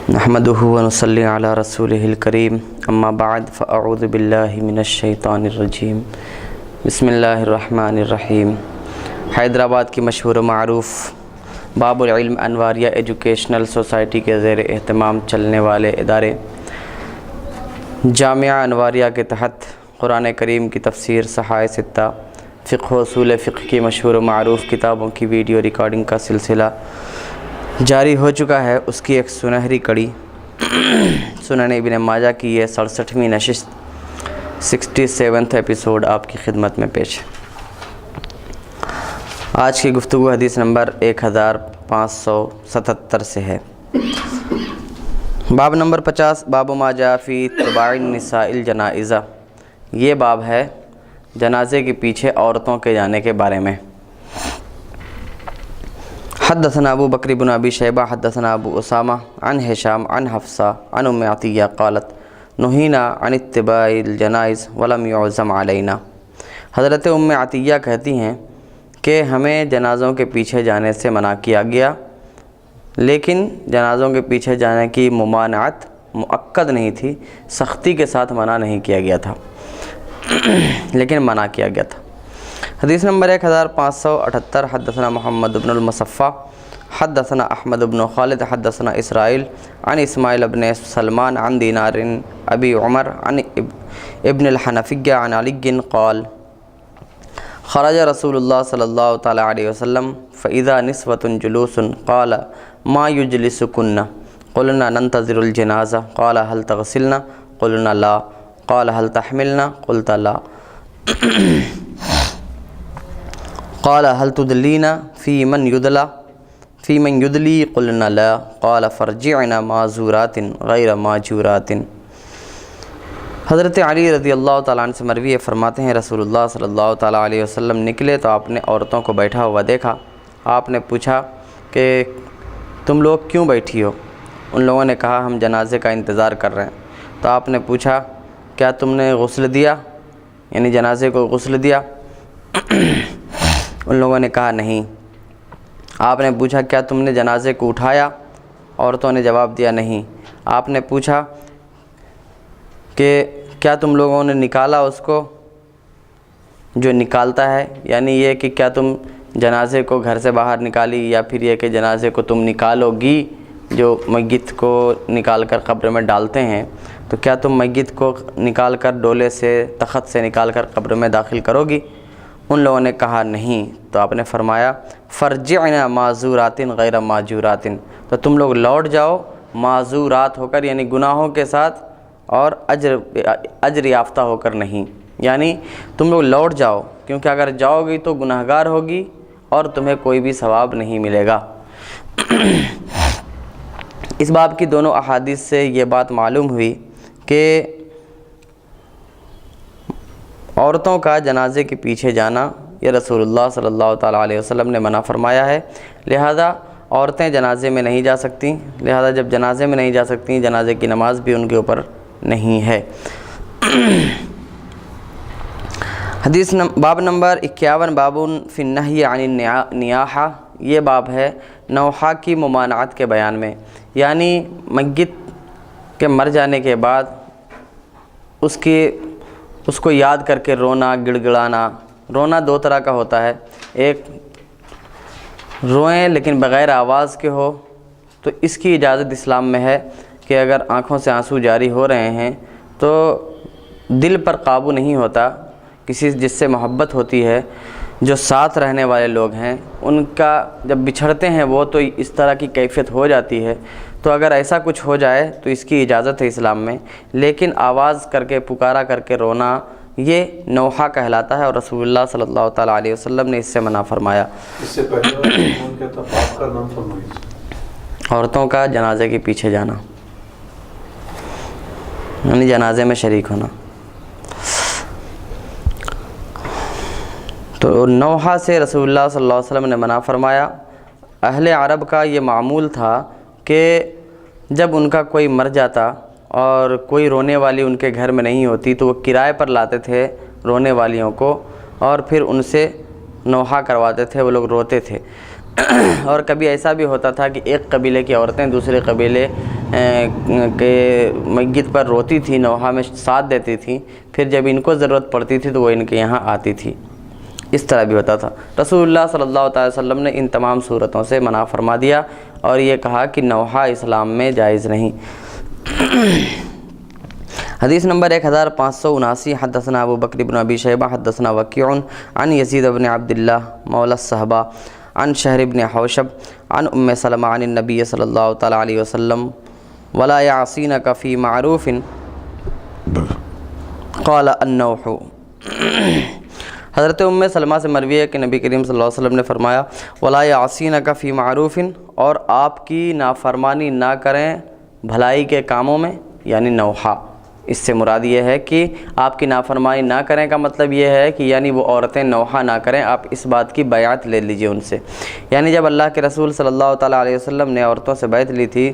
نحمدہ و نصلی علی رسولہ الکریم اما بعد فاعوذ باللہ من الشیطان الرجیم بسم اللہ الرحمن الرحیم۔ حیدرآباد کی مشہور و معروف باب العلم انواریہ ایجوکیشنل سوسائٹی کے زیر اہتمام چلنے والے ادارے جامعہ انواریہ کے تحت قرآن کریم کی تفسیر صحائح ستہ، فقہ و اصول فقہ کی مشہور و معروف کتابوں کی ویڈیو ریکارڈنگ کا سلسلہ جاری ہو چکا ہے۔ اس کی ایک سنہری کڑی سنن ابن ماجہ کی یہ 67ویں نشست 67th ایپیسوڈ آپ کی خدمت میں پیش ہے۔ آج کی گفتگو حدیث نمبر 1577 سے ہے۔ باب نمبر 50، باب ما جاء فی اتباع النساء الجنائز۔ یہ باب ہے جنازے کے پیچھے عورتوں کے جانے کے بارے میں۔ حدثنا ابو بکر بن ابی شیبہ حدثنا ابو اسامہ عن ہشام عن حفصہ عن ام عطیہ قالت نہینا عن اتباع الجنائز ولم يعزم علینا۔ حضرت ام عطیہ کہتی ہیں کہ ہمیں جنازوں کے پیچھے جانے سے منع کیا گیا، لیکن جنازوں کے پیچھے جانے کی ممانعت مؤکد نہیں تھی، سختی کے ساتھ منع نہیں کیا گیا تھا، لیکن منع کیا گیا تھا۔ حدیث نمبر 1578، حدثنا محمد بن المصفى حدثنا احمد بن خالد حدثنا اسرائیل عن اسماعیل بن سلمان عن دینار ابی عمر عن ابن الحنفیہ عن علی قال خرج رسول اللہ صلی اللہ تعالی علیہ وسلم فاذا نسوة جلوس قال ما يجلسكن قلنا ننتظر الجنازہ قال هل تغسلن قلنا لا قال هل تحملن قلت لا قال هل تدلين في من يدلي قلنا لا قال فرجعنا معذورات غیر ماجورات۔ حضرت علی رضی اللہ تعالیٰ عنہ سے مروی فرماتے ہیں رسول اللہ صلی اللہ تعالیٰ علیہ وسلم نکلے تو آپ نے عورتوں کو بیٹھا ہوا دیکھا۔ آپ نے پوچھا کہ تم لوگ کیوں بیٹھی ہو؟ ان لوگوں نے کہا ہم جنازے کا انتظار کر رہے ہیں۔ تو آپ نے پوچھا کیا تم نے غسل دیا، یعنی جنازے کو غسل دیا؟ ان لوگوں نے کہا نہیں۔ آپ نے پوچھا کیا تم نے جنازے کو اٹھایا؟ عورتوں نے جواب دیا نہیں۔ آپ نے پوچھا کہ کیا تم لوگوں نے نکالا اس کو، جو نکالتا ہے، یعنی یہ کہ کیا تم جنازے کو گھر سے باہر نکالی، یا پھر یہ کہ جنازے کو تم نکالو گی، جو میت کو نکال کر قبر میں ڈالتے ہیں، تو کیا تم میت کو نکال کر ڈولے سے تخت سے نکال کر قبر میں داخل کرو گی؟ ان لوگوں نے کہا نہیں۔ تو آپ نے فرمایا فرجعنا معذورات غیر ماجورات، تو تم لوگ لوٹ جاؤ معذورات ہو کر، یعنی گناہوں کے ساتھ اور اجر یافتہ ہو کر نہیں، یعنی تم لوگ لوٹ جاؤ، کیونکہ اگر جاؤ گی تو گناہگار ہوگی اور تمہیں کوئی بھی ثواب نہیں ملے گا۔ اس باب کی دونوں احادیث سے یہ بات معلوم ہوئی کہ عورتوں کا جنازے کے پیچھے جانا یہ رسول اللہ صلی اللہ تعالیٰ علیہ وسلم نے منع فرمایا ہے، لہذا عورتیں جنازے میں نہیں جا سکتیں، لہذا جب جنازے میں نہیں جا سکتیں جنازے کی نماز بھی ان کے اوپر نہیں ہے۔ حدیث باب نمبر 51، باب فی النہی عن النیاحہ۔ یہ باب ہے نوحہ کی ممانعت کے بیان میں، یعنی میت کے مر جانے کے بعد اس کو یاد کر کے رونا، گڑ گڑانا۔ رونا دو طرح کا ہوتا ہے، ایک روئیں لیکن بغیر آواز کے ہو، تو اس کی اجازت اسلام میں ہے کہ اگر آنکھوں سے آنسو جاری ہو رہے ہیں تو دل پر قابو نہیں ہوتا، کسی جس سے محبت ہوتی ہے، جو ساتھ رہنے والے لوگ ہیں، ان کا جب بچھڑتے ہیں وہ تو اس طرح کی کیفیت ہو جاتی ہے، تو اگر ایسا کچھ ہو جائے تو اس کی اجازت ہے اسلام میں، لیکن آواز کر کے پکارا کر کے رونا یہ نوحہ کہلاتا ہے، اور رسول اللہ صلی اللہ تعالیٰ علیہ وسلم نے اس سے منع فرمایا۔ اس سے پہلے ان کے تفاق کا نام فرمائیے۔ عورتوں کا جنازے کے پیچھے جانا، یعنی جنازے میں شریک ہونا۔ تو نوحہ سے رسول اللہ صلی اللہ علیہ وسلم نے منع فرمایا۔ اہل عرب کا یہ معمول تھا کہ جب ان کا کوئی مر جاتا اور کوئی رونے والی ان کے گھر میں نہیں ہوتی تو وہ کرائے پر لاتے تھے رونے والیوں کو، اور پھر ان سے نوحہ کرواتے تھے، وہ لوگ روتے تھے۔ اور کبھی ایسا بھی ہوتا تھا کہ ایک قبیلے کی عورتیں دوسرے قبیلے کہ میت پر روتی تھی، نوحہ میں ساتھ دیتی تھیں، پھر جب ان کو ضرورت پڑتی تھی تو وہ ان کے یہاں آتی تھی، اس طرح بھی ہوتا تھا۔ رسول اللہ صلی اللہ تعالی وسلم نے ان تمام صورتوں سے منع فرما دیا اور یہ کہا کہ نوحہ اسلام میں جائز نہیں۔ حدیث نمبر 1579، حدثنا ابو بکر بن ابی شیبہ حدثنا وکیع عن یزید بن عبداللہ مولی الصحابہ عن شہر بن حوشب عن ام سلمہ عن النبی صلی اللہ تعالی علیہ وسلم ولا یعصینک فی معروف قال النوح۔ حضرت ام سلمہ سے مروی ہے کہ نبی کریم صلی اللہ علیہ وسلم نے فرمایا ولا یعصینک فی معروف، اور آپ کی نافرمانی نہ کریں بھلائی کے کاموں میں، یعنی نوحہ۔ اس سے مراد یہ ہے کہ آپ کی نافرمانی نہ کریں کا مطلب یہ ہے کہ یعنی وہ عورتیں نوحہ نہ کریں، آپ اس بات کی بیعت لے لیجئے ان سے۔ یعنی جب اللہ کے رسول صلی اللہ تعالیٰ علیہ وسلم نے عورتوں سے بیعت لی تھی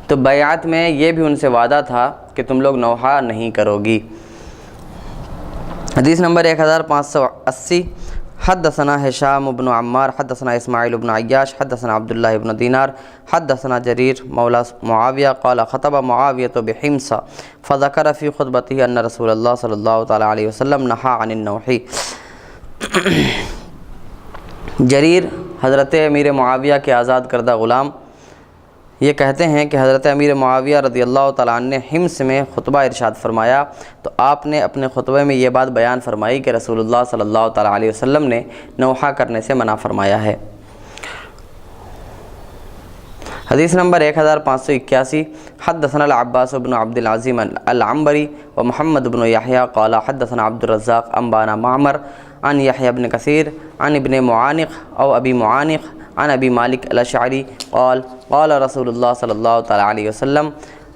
تو بیعت میں یہ بھی ان سے وعدہ تھا کہ تم لوگ نوحہ نہیں کرو گی۔ حدیث نمبر 1580، حدثنا ہشام بن عمار حدثنا اسماعیل بن عیاش حدثنا عبداللہ بن دینار حدثنا جریر مولا معاویہ قال خطب معاویۃ بحمص فذکر فی خطبتہ ان رسول اللہ صلی اللہ تعالیٰ علیہ وسلم نہا عن النوح۔ جریر حضرت امیر معاویہ کے آزاد کردہ غلام یہ کہتے ہیں کہ حضرت امیر معاویہ رضی اللہ تعالیٰ عنہ نے حمص میں خطبہ ارشاد فرمایا تو آپ نے اپنے خطبے میں یہ بات بیان فرمائی کہ رسول اللہ صلی اللہ تعالیٰ علیہ وسلم نے نوحہ کرنے سے منع فرمایا ہے۔ حدیث نمبر 1581، حدثنا العباس بن عبد العظیم العنبری و محمد بن یحییٰ قال حدثنا عبد الرزاق انبانا معمر عن یحییٰ بن کثیر عن ابن معانق او ابی معانق عن ابی مالک الاشعری قال قال رسول اللہ صلی اللہ تعالیٰ علیہ وسلم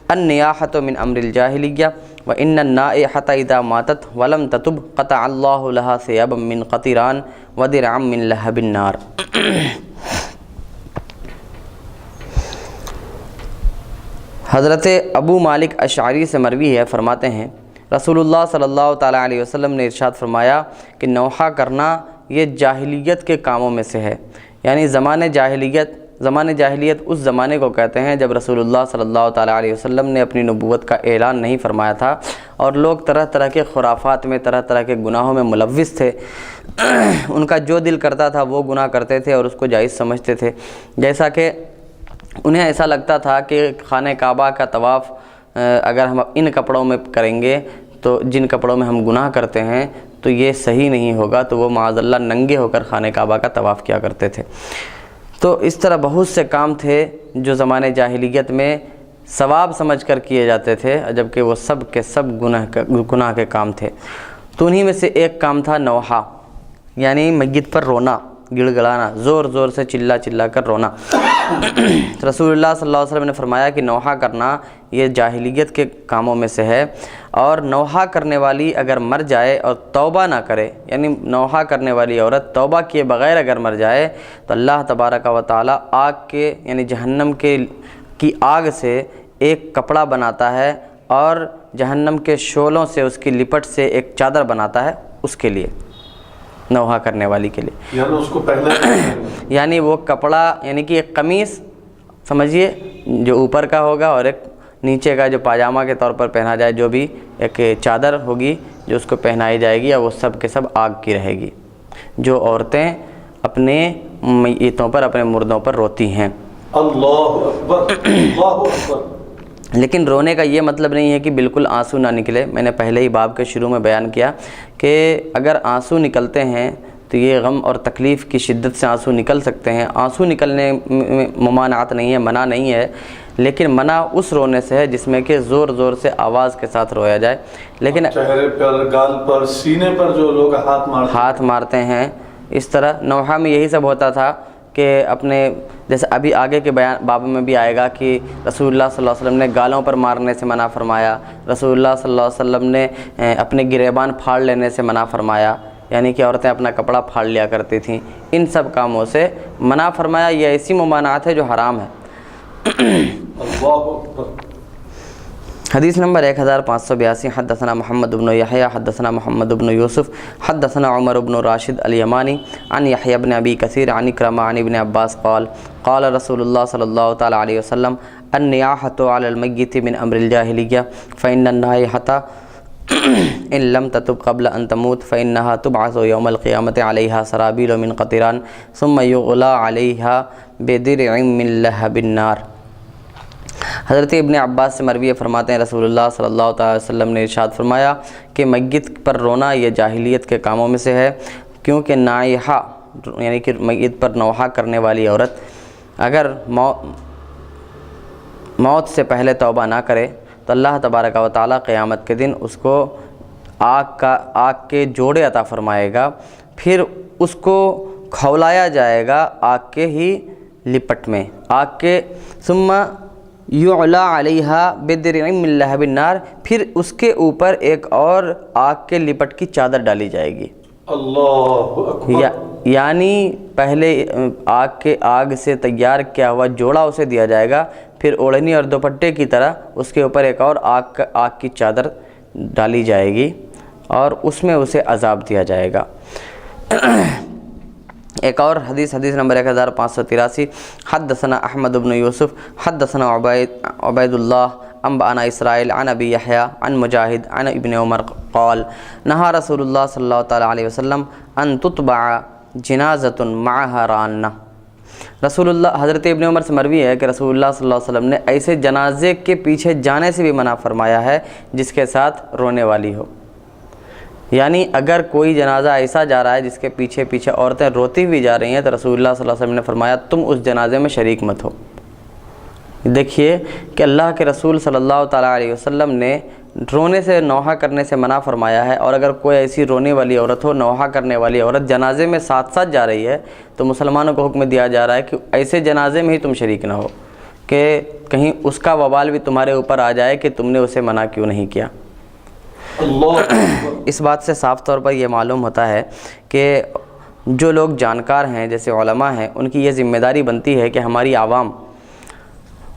النیاحۃ من امر الجاہلیہ وان النائحۃ اذا ماتت ولم تتب قطع اللہ لها ثیابا من قطران ودرعا من لہب النار۔ حضرت ابو مالک اشعری سے مروی ہے، فرماتے ہیں رسول اللہ صلی اللہ تعالیٰ علیہ وسلم نے ارشاد فرمایا کہ نوحہ کرنا یہ جاہلیت کے کاموں میں سے ہے، یعنی زمانِ جاہلیت اس زمانے کو کہتے ہیں جب رسول اللہ صلی اللہ تعالیٰ علیہ وسلم نے اپنی نبوت کا اعلان نہیں فرمایا تھا اور لوگ طرح طرح کے خرافات میں، طرح طرح کے گناہوں میں ملوث تھے۔ ان کا جو دل کرتا تھا وہ گناہ کرتے تھے اور اس کو جائز سمجھتے تھے، جیسا کہ انہیں ایسا لگتا تھا کہ خانہ کعبہ کا طواف اگر ہم ان کپڑوں میں کریں گے تو جن کپڑوں میں ہم گناہ کرتے ہیں تو یہ صحیح نہیں ہوگا، تو وہ معاذ اللہ ننگے ہو کر خانہ کعبہ کا طواف کیا کرتے تھے۔ تو اس طرح بہت سے کام تھے جو زمانے جاہلیت میں ثواب سمجھ کر کیے جاتے تھے، جبکہ وہ سب کے سب گناہ کے کام تھے۔ تو انہی میں سے ایک کام تھا نوحہ، یعنی میت پر رونا، گڑ گڑانا، زور زور سے چلا چلا کر رونا۔ رسول اللہ صلی اللہ علیہ وسلم نے فرمایا کہ نوحہ کرنا یہ جاہلیت کے کاموں میں سے ہے، اور نوحہ کرنے والی اگر مر جائے اور توبہ نہ کرے، یعنی نوحہ کرنے والی عورت توبہ کیے بغیر اگر مر جائے تو اللہ تبارک و تعالیٰ آگ کے یعنی جہنم کی آگ سے ایک کپڑا بناتا ہے اور جہنم کے شعلوں سے اس کی لپٹ سے ایک چادر بناتا ہے اس کے لیے، نوحہ کرنے والی کے لیے، یعنی اس کو پہنا یعنی وہ کپڑا یعنی کہ ایک قمیص سمجھیے جو اوپر کا ہوگا اور ایک نیچے کا جو پاجامہ کے طور پر پہنا جائے، جو بھی ایک چادر ہوگی جو اس کو پہنائی جائے گی، اور وہ سب کے سب آگ کی رہے گی، جو عورتیں اپنے میتوں پر، اپنے مردوں پر روتی ہیں۔ اللہ اکبر، اللہ اکبر۔ لیکن رونے کا یہ مطلب نہیں ہے کہ بالکل آنسو نہ نکلے۔ میں نے پہلے ہی باب کے شروع میں بیان کیا کہ اگر آنسو نکلتے ہیں تو یہ غم اور تکلیف کی شدت سے آنسو نکل سکتے ہیں، آنسو نکلنے میں ممانعت نہیں ہے، منع نہیں ہے، لیکن منع اس رونے سے ہے جس میں کہ زور زور سے آواز کے ساتھ رویا جائے۔ لیکن چہرے پر، گال پر، سینے پر جو لوگ ہاتھ مارتے ہیں، اس طرح نوحہ میں یہی سب ہوتا تھا کہ اپنے جیسے ابھی آگے کے باب میں بھی آئے گا کہ رسول اللہ صلی اللہ علیہ وسلم نے گالوں پر مارنے سے منع فرمایا، رسول اللہ صلی اللہ علیہ وسلم نے اپنے گریبان پھاڑ لینے سے منع فرمایا، یعنی کہ عورتیں اپنا کپڑا پھاڑ لیا کرتی تھیں، ان سب کاموں سے منع فرمایا۔ یہ ایسی ممانعت ہے جو حرام ہے۔ حدیث نمبر 1582 حدثنا محمد بن یحییٰ حدثنا محمد بن یوسف حدثنا عمر بن راشد الیمانی عن یحییٰ بن ابی کثیر عن اکرمہ عن ابن عباس قال قال رسول اللہ صلی اللہ تعالی علیہ وسلم النیاحۃ علی المیت من امر الجاہلیہ فإن النائحۃ ان لم تتب قبل ان تموت فإنها تبعث یوم القیامۃ علیہا سرابیل من قطران ثم یغلی علیہا بدرع من لہب النار۔ حضرت ابن عباس سے مروی فرماتے ہیں رسول اللہ صلی اللہ تعالی وسلم نے ارشاد فرمایا کہ میت پر رونا یہ جاہلیت کے کاموں میں سے ہے، کیونکہ نائحہ یعنی کہ میت پر نوحہ کرنے والی عورت اگر موت سے پہلے توبہ نہ کرے تو اللہ تبارک و تعالیٰ قیامت کے دن اس کو آگ کے جوڑے عطا فرمائے گا، پھر اس کو کھولایا جائے گا آگ کے ہی لپٹ میں، آگ کے ثم یعلی علیہا بدرع من لہب النار، پھر اس کے اوپر ایک اور آگ کے لپٹ کی چادر ڈالی جائے گی۔ اللہ اکبر۔ یعنی پہلے آگ سے تیار کیا ہوا جوڑا اسے دیا جائے گا، پھر اوڑھنی اور دوپٹے کی طرح اس کے اوپر ایک اور آگ کی چادر ڈالی جائے گی اور اس میں اسے عذاب دیا جائے گا۔ ایک اور حدیث نمبر 1583 حدثنا احمد بن یوسف حدثنا عبید اللہ انبأنا اسرائیل عن ابی یحییٰ عن مجاہد عن ابن عمر قال نہا رسول اللہ صلی اللہ تعالی علیہ وسلم ان تتبع جنازۃ معها رانہ۔ رسول اللہ حضرت ابن عمر سے مروی ہے کہ رسول اللہ صلی اللہ علیہ وسلم نے ایسے جنازے کے پیچھے جانے سے بھی منع فرمایا ہے جس کے ساتھ رونے والی ہو، یعنی اگر کوئی جنازہ ایسا جا رہا ہے جس کے پیچھے عورتیں روتی ہوئی جا رہی ہیں تو رسول اللہ صلی اللہ علیہ وسلم نے فرمایا تم اس جنازے میں شریک مت ہو۔ دیکھیے کہ اللہ کے رسول صلی اللہ تعالیٰ علیہ وسلم نے رونے سے نوحہ کرنے سے منع فرمایا ہے، اور اگر کوئی ایسی رونے والی عورت ہو، نوحہ کرنے والی عورت جنازے میں ساتھ ساتھ جا رہی ہے تو مسلمانوں کو حکم دیا جا رہا ہے کہ ایسے جنازے میں ہی تم شریک نہ ہو کہ کہیں اس کا وبال بھی تمہارے اوپر آ جائے کہ تم نے اسے منع کیوں نہیں کیا۔ اس بات سے صاف طور پر یہ معلوم ہوتا ہے کہ جو لوگ جانکار ہیں جیسے علماء ہیں ان کی یہ ذمہ داری بنتی ہے کہ ہماری عوام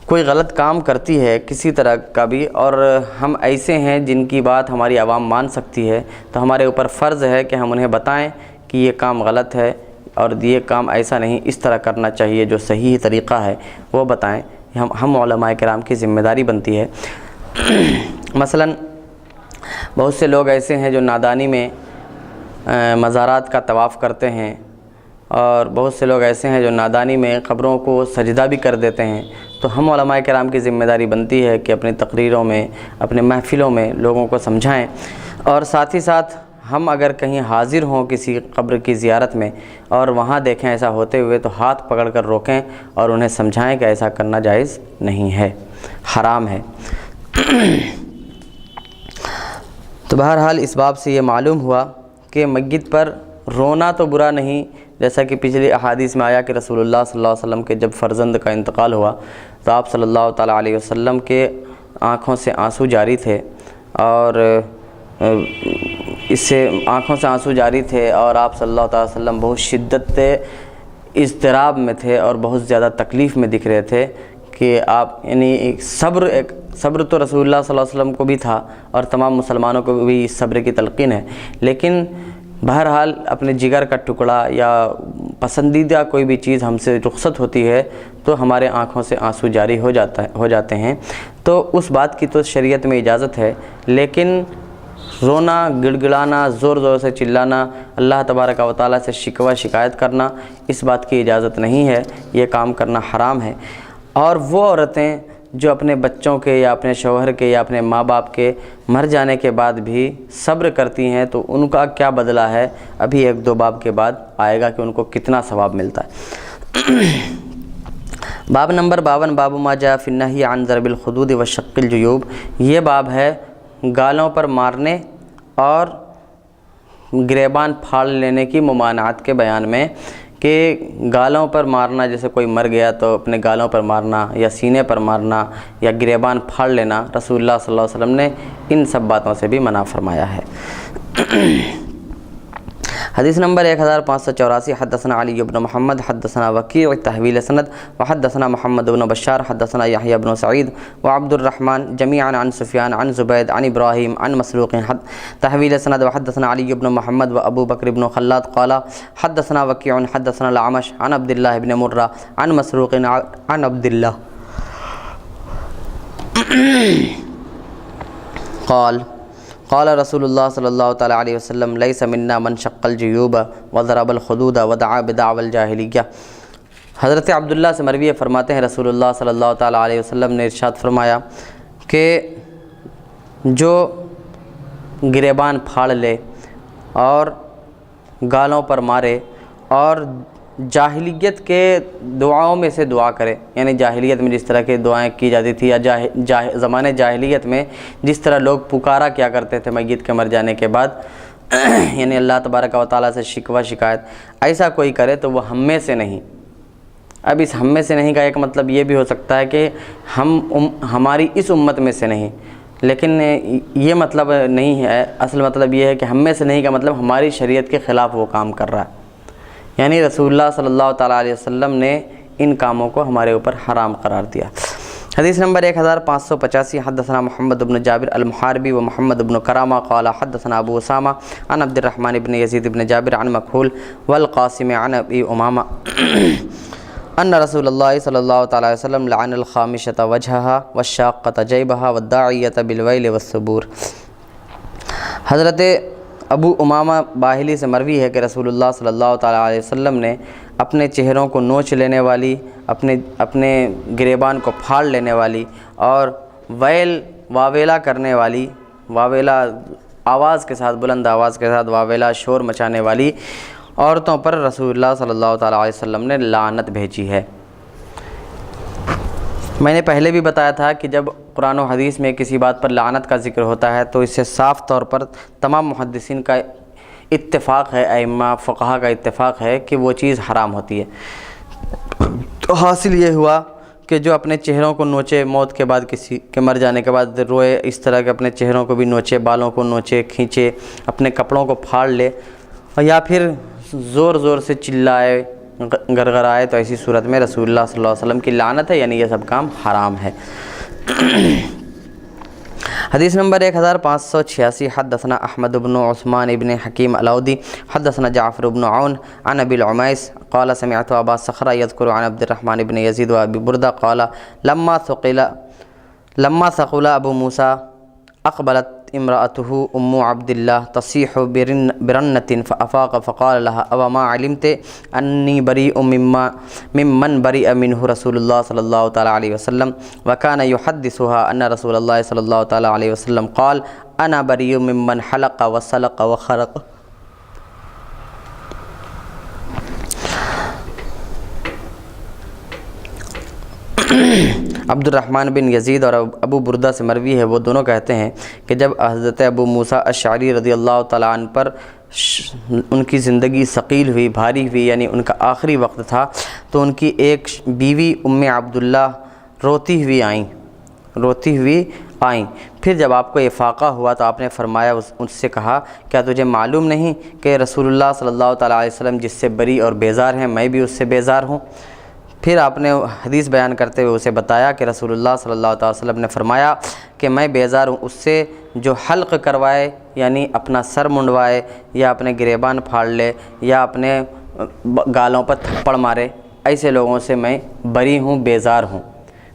کوئی غلط کام کرتی ہے کسی طرح کا بھی اور ہم ایسے ہیں جن کی بات ہماری عوام مان سکتی ہے، تو ہمارے اوپر فرض ہے کہ ہم انہیں بتائیں کہ یہ کام غلط ہے اور یہ کام ایسا نہیں، اس طرح کرنا چاہیے، جو صحیح طریقہ ہے وہ بتائیں۔ ہم علماء کرام کی ذمہ داری بنتی ہے۔ مثلاً بہت سے لوگ ایسے ہیں جو نادانی میں مزارات کا طواف کرتے ہیں، اور بہت سے لوگ ایسے ہیں جو نادانی میں قبروں کو سجدہ بھی کر دیتے ہیں، تو ہم علماء کرام کی ذمہ داری بنتی ہے کہ اپنی تقریروں میں، اپنے محفلوں میں لوگوں کو سمجھائیں، اور ساتھ ہی ساتھ ہم اگر کہیں حاضر ہوں کسی قبر کی زیارت میں اور وہاں دیکھیں ایسا ہوتے ہوئے تو ہاتھ پکڑ کر روکیں اور انہیں سمجھائیں کہ ایسا کرنا جائز نہیں ہے، حرام ہے۔ تو بہرحال اس باب سے یہ معلوم ہوا کہ میت پر رونا تو برا نہیں، جیسا کہ پچھلی احادیث میں آیا کہ رسول اللہ صلی اللہ علیہ وسلم کے جب فرزند کا انتقال ہوا تو آپ صلی اللہ تعالیٰ علیہ وسلم کے آنکھوں سے آنسو جاری تھے، اور اس سے آنکھوں سے آنسو جاری تھے اور آپ صلی اللہ تعالیٰ وسلم بہت شدت اضطراب میں تھے اور بہت زیادہ تکلیف میں دکھ رہے تھے کہ آپ یعنی صبر تو رسول اللہ صلی اللہ علیہ وسلم کو بھی تھا اور تمام مسلمانوں کو بھی اس صبر کی تلقین ہے، لیکن بہرحال اپنے جگر کا ٹکڑا یا پسندیدہ کوئی بھی چیز ہم سے رخصت ہوتی ہے تو ہمارے آنکھوں سے آنسو جاری ہو جاتے ہیں، تو اس بات کی تو شریعت میں اجازت ہے، لیکن رونا، گڑگڑانا، زور زور سے چلانا، اللہ تبارک و تعالیٰ سے شکوہ شکایت کرنا، اس بات کی اجازت نہیں ہے، یہ کام کرنا حرام ہے۔ اور وہ عورتیں جو اپنے بچوں کے یا اپنے شوہر کے یا اپنے ماں باپ کے مر جانے کے بعد بھی صبر کرتی ہیں تو ان کا کیا بدلہ ہے، ابھی 1-2 باب کے بعد آئے گا کہ ان کو کتنا ثواب ملتا ہے۔ باب نمبر 52 باب ما جاء فی النہی عن ضرب الخدود وشق الجیوب، یہ باب ہے گالوں پر مارنے اور گریبان پھاڑ لینے کی ممانعت کے بیان میں، کہ گالوں پر مارنا، جیسے کوئی مر گیا تو اپنے گالوں پر مارنا یا سینے پر مارنا یا گریبان پھاڑ لینا، رسول اللہ صلی اللہ علیہ وسلم نے ان سب باتوں سے بھی منع فرمایا ہے۔ حدیث نمبر 1584 حدثنا علی بن محمد حدثنا وکیع تحویل سند وحدثنا محمد بن بشار حدثنا یحیی بن سعید وعبد الرحمن جميعا عن سفیان عن زبید عن ابراہیم عن مسروق تحویل سند وحدثنا علی بن محمد وابو بکر بن خلاد قال حدثنا وکیع حدثنا الاعمش عن عبد الله بن مرہ عن مسروق عن عبد الله قال رسول اللہ صلی اللہ تعالیٰ علیہ وسلم لیس منا من شق الجیوب وضرب الخدود ودعا بدعوى الجاہلیہ۔ حضرت عبداللہ سے مروی فرماتے ہیں رسول اللہ صلی اللہ تعالیٰ علیہ وسلم نے ارشاد فرمایا کہ جو گریبان پھاڑ لے اور گالوں پر مارے اور جاہلیت کے دعاؤں میں سے دعا کرے، یعنی جاہلیت میں جس طرح کی دعائیں کی جاتی تھی یا زمانے جاہلیت میں جس طرح لوگ پکارا کیا کرتے تھے میت کے مر جانے کے بعد، یعنی اللہ تبارک و تعالیٰ سے شکوہ شکایت، ایسا کوئی کرے تو وہ ہم میں سے نہیں۔ اب اس ہم میں سے نہیں کا ایک مطلب یہ بھی ہو سکتا ہے کہ ہماری اس امت میں سے نہیں، لیکن یہ مطلب نہیں ہے۔ اصل مطلب یہ ہے کہ ہم میں سے نہیں کا مطلب ہماری شریعت کے خلاف وہ کام کر رہا ہے، یعنی رسول اللہ صلی اللہ تعالیٰ علیہ وسلم نے ان کاموں کو ہمارے اوپر حرام قرار دیا۔ حدیث نمبر 1585 حدثنا محمد بن جابر المحاربی و محمد بن کرامہ قال حدثنا ابو اسامہ عن عبد الرحمن بن یزید بن جابر عن مکحول والقاسم عن ابی امامہ ان رسول اللہ صلی اللہ تعالیٰ علیہ وسلم لعن الخامشۃ وجہها والشاقۃ جیبها والداعیۃ بالویل والثبور۔ حضرت ابو امامہ باہلی سے مروی ہے کہ رسول اللہ صلی اللہ تعالیٰ علیہ وسلم نے اپنے چہروں کو نوچ لینے والی، اپنے گریبان کو پھاڑ لینے والی اور واویلا کرنے والی، واویلا آواز کے ساتھ، بلند آواز کے ساتھ واویلا شور مچانے والی عورتوں پر رسول اللہ صلی اللہ تعالیٰ علیہ وسلم نے لعنت بھیجی ہے۔ میں نے پہلے بھی بتایا تھا کہ جب قرآن و حدیث میں کسی بات پر لعنت کا ذکر ہوتا ہے تو اس سے صاف طور پر تمام محدثین کا اتفاق ہے، ائمہ فقہا کا اتفاق ہے کہ وہ چیز حرام ہوتی ہے۔ تو حاصل یہ ہوا کہ جو اپنے چہروں کو نوچے، موت کے بعد کسی کے مر جانے کے بعد روئے، اس طرح کے اپنے چہروں کو بھی نوچے، بالوں کو نوچے، کھینچے، اپنے کپڑوں کو پھاڑ لے یا پھر زور زور سے چلائے، گرگرائے، تو ایسی صورت میں رسول اللہ صلی اللہ علیہ وسلم کی لعنت ہے، یعنی یہ سب کام حرام ہے۔ حدیث نمبر 1586 حدثنا احمد بن عثمان بن حکیم الاودی حدثنا جعفر بن عون عن ابی العمیس قال سمعت ابا صخرہ یذکر عن عبد الرحمن بن یزید و ابی بردہ قال لما ثقل ابو موسیٰ اقبلت امرأته ام عبد اللہ تصیح برنت فافاق فقال لها او ما علمت انی بریء ممن برئ منہ رسول اللہ صلی اللہ تعالیٰ علیہ وسلم وکان یحدثها ان رسول اللہ صلی اللہ تعالیٰ علیہ وسلم قال انا بریء ممن حلق وسلق وخرق۔ عبد الرحمن بن یزید اور ابو بردہ سے مروی ہے، وہ دونوں کہتے ہیں کہ جب حضرت ابو موسیٰ اشعری رضی اللہ تعالیٰ عنہ پر ان کی زندگی ثقیل ہوئی، بھاری ہوئی، یعنی ان کا آخری وقت تھا، تو ان کی ایک بیوی ام عبداللہ روتی ہوئی آئیں۔ پھر جب آپ کو افاقہ ہوا تو آپ نے فرمایا، ان سے کہا کیا تجھے معلوم نہیں کہ رسول اللہ صلی اللہ تعالیٰ علیہ وسلم جس سے بری اور بیزار ہیں میں بھی اس سے بیزار ہوں۔ پھر آپ نے حدیث بیان کرتے ہوئے اسے بتایا کہ رسول اللہ صلی اللہ علیہ وسلم نے فرمایا کہ میں بیزار ہوں اس سے جو حلق کروائے، یعنی اپنا سر منڈوائے یا اپنے گریبان پھاڑ لے یا اپنے گالوں پر تھپڑ مارے، ایسے لوگوں سے میں بری ہوں، بیزار ہوں۔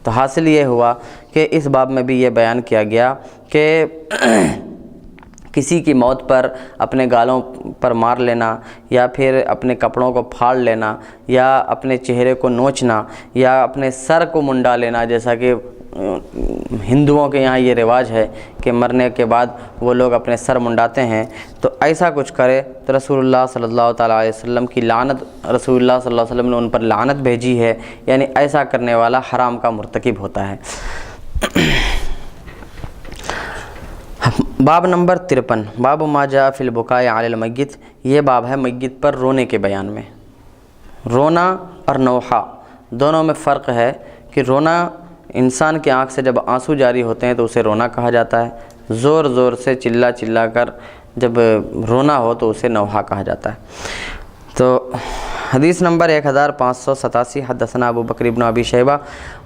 تو حاصل یہ ہوا کہ اس باب میں بھی یہ بیان کیا گیا کہ کسی کی موت پر اپنے گالوں پر مار لینا یا پھر اپنے کپڑوں کو پھاڑ لینا یا اپنے چہرے کو نوچنا یا اپنے سر کو منڈا لینا، جیسا کہ ہندوؤں کے یہاں یہ رواج ہے کہ مرنے کے بعد وہ لوگ اپنے سر منڈاتے ہیں، تو ایسا کچھ کرے تو رسول اللہ صلی اللہ تعالیٰ علیہ وسلم کی لعنت، رسول اللہ صلی اللہ علیہ وسلم نے ان پر لعنت بھیجی ہے، یعنی ایسا کرنے والا حرام کا مرتکب ہوتا ہے۔ باب نمبر 53 باب ما جاء فی البکاء علی المیت، یہ باب ہے میت پر رونے کے بیان میں۔ رونا اور نوحہ دونوں میں فرق ہے کہ رونا انسان کی آنکھ سے جب آنسو جاری ہوتے ہیں تو اسے رونا کہا جاتا ہے، زور زور سے چلا کر جب رونا ہو تو اسے نوحہ کہا جاتا ہے۔ تو حدیث نمبر 1587 حدثنا ابو بکر بن ابی شیبہ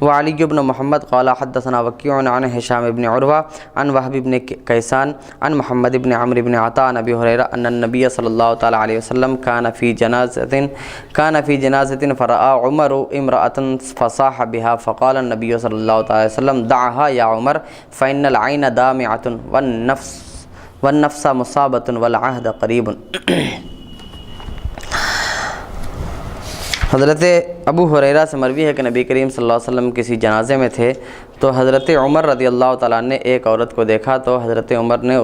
وعلی بن محمد قال حدثنا وکیع عن ہشام بن عروہ عن وہب بن کیسان عن محمد بن عمرو بن عطاء عن ابی ہریرہ ان النبی صلی اللہ تعالی علیہ وسلم كان في جنازة فرأى عمر امرأة فصاح بها فقال النبي صلی اللہ تعالی علیہ وسلم دعها یا عمر فإن العين دامعة والنفس مصابة والعهد قریب۔ حضرت ابو ہریرہ سے مروی ہے کہ نبی کریم صلی اللہ علیہ وسلم کسی جنازے میں تھے تو حضرت عمر رضی اللہ تعالیٰ نے ایک عورت کو دیکھا تو حضرت عمر نے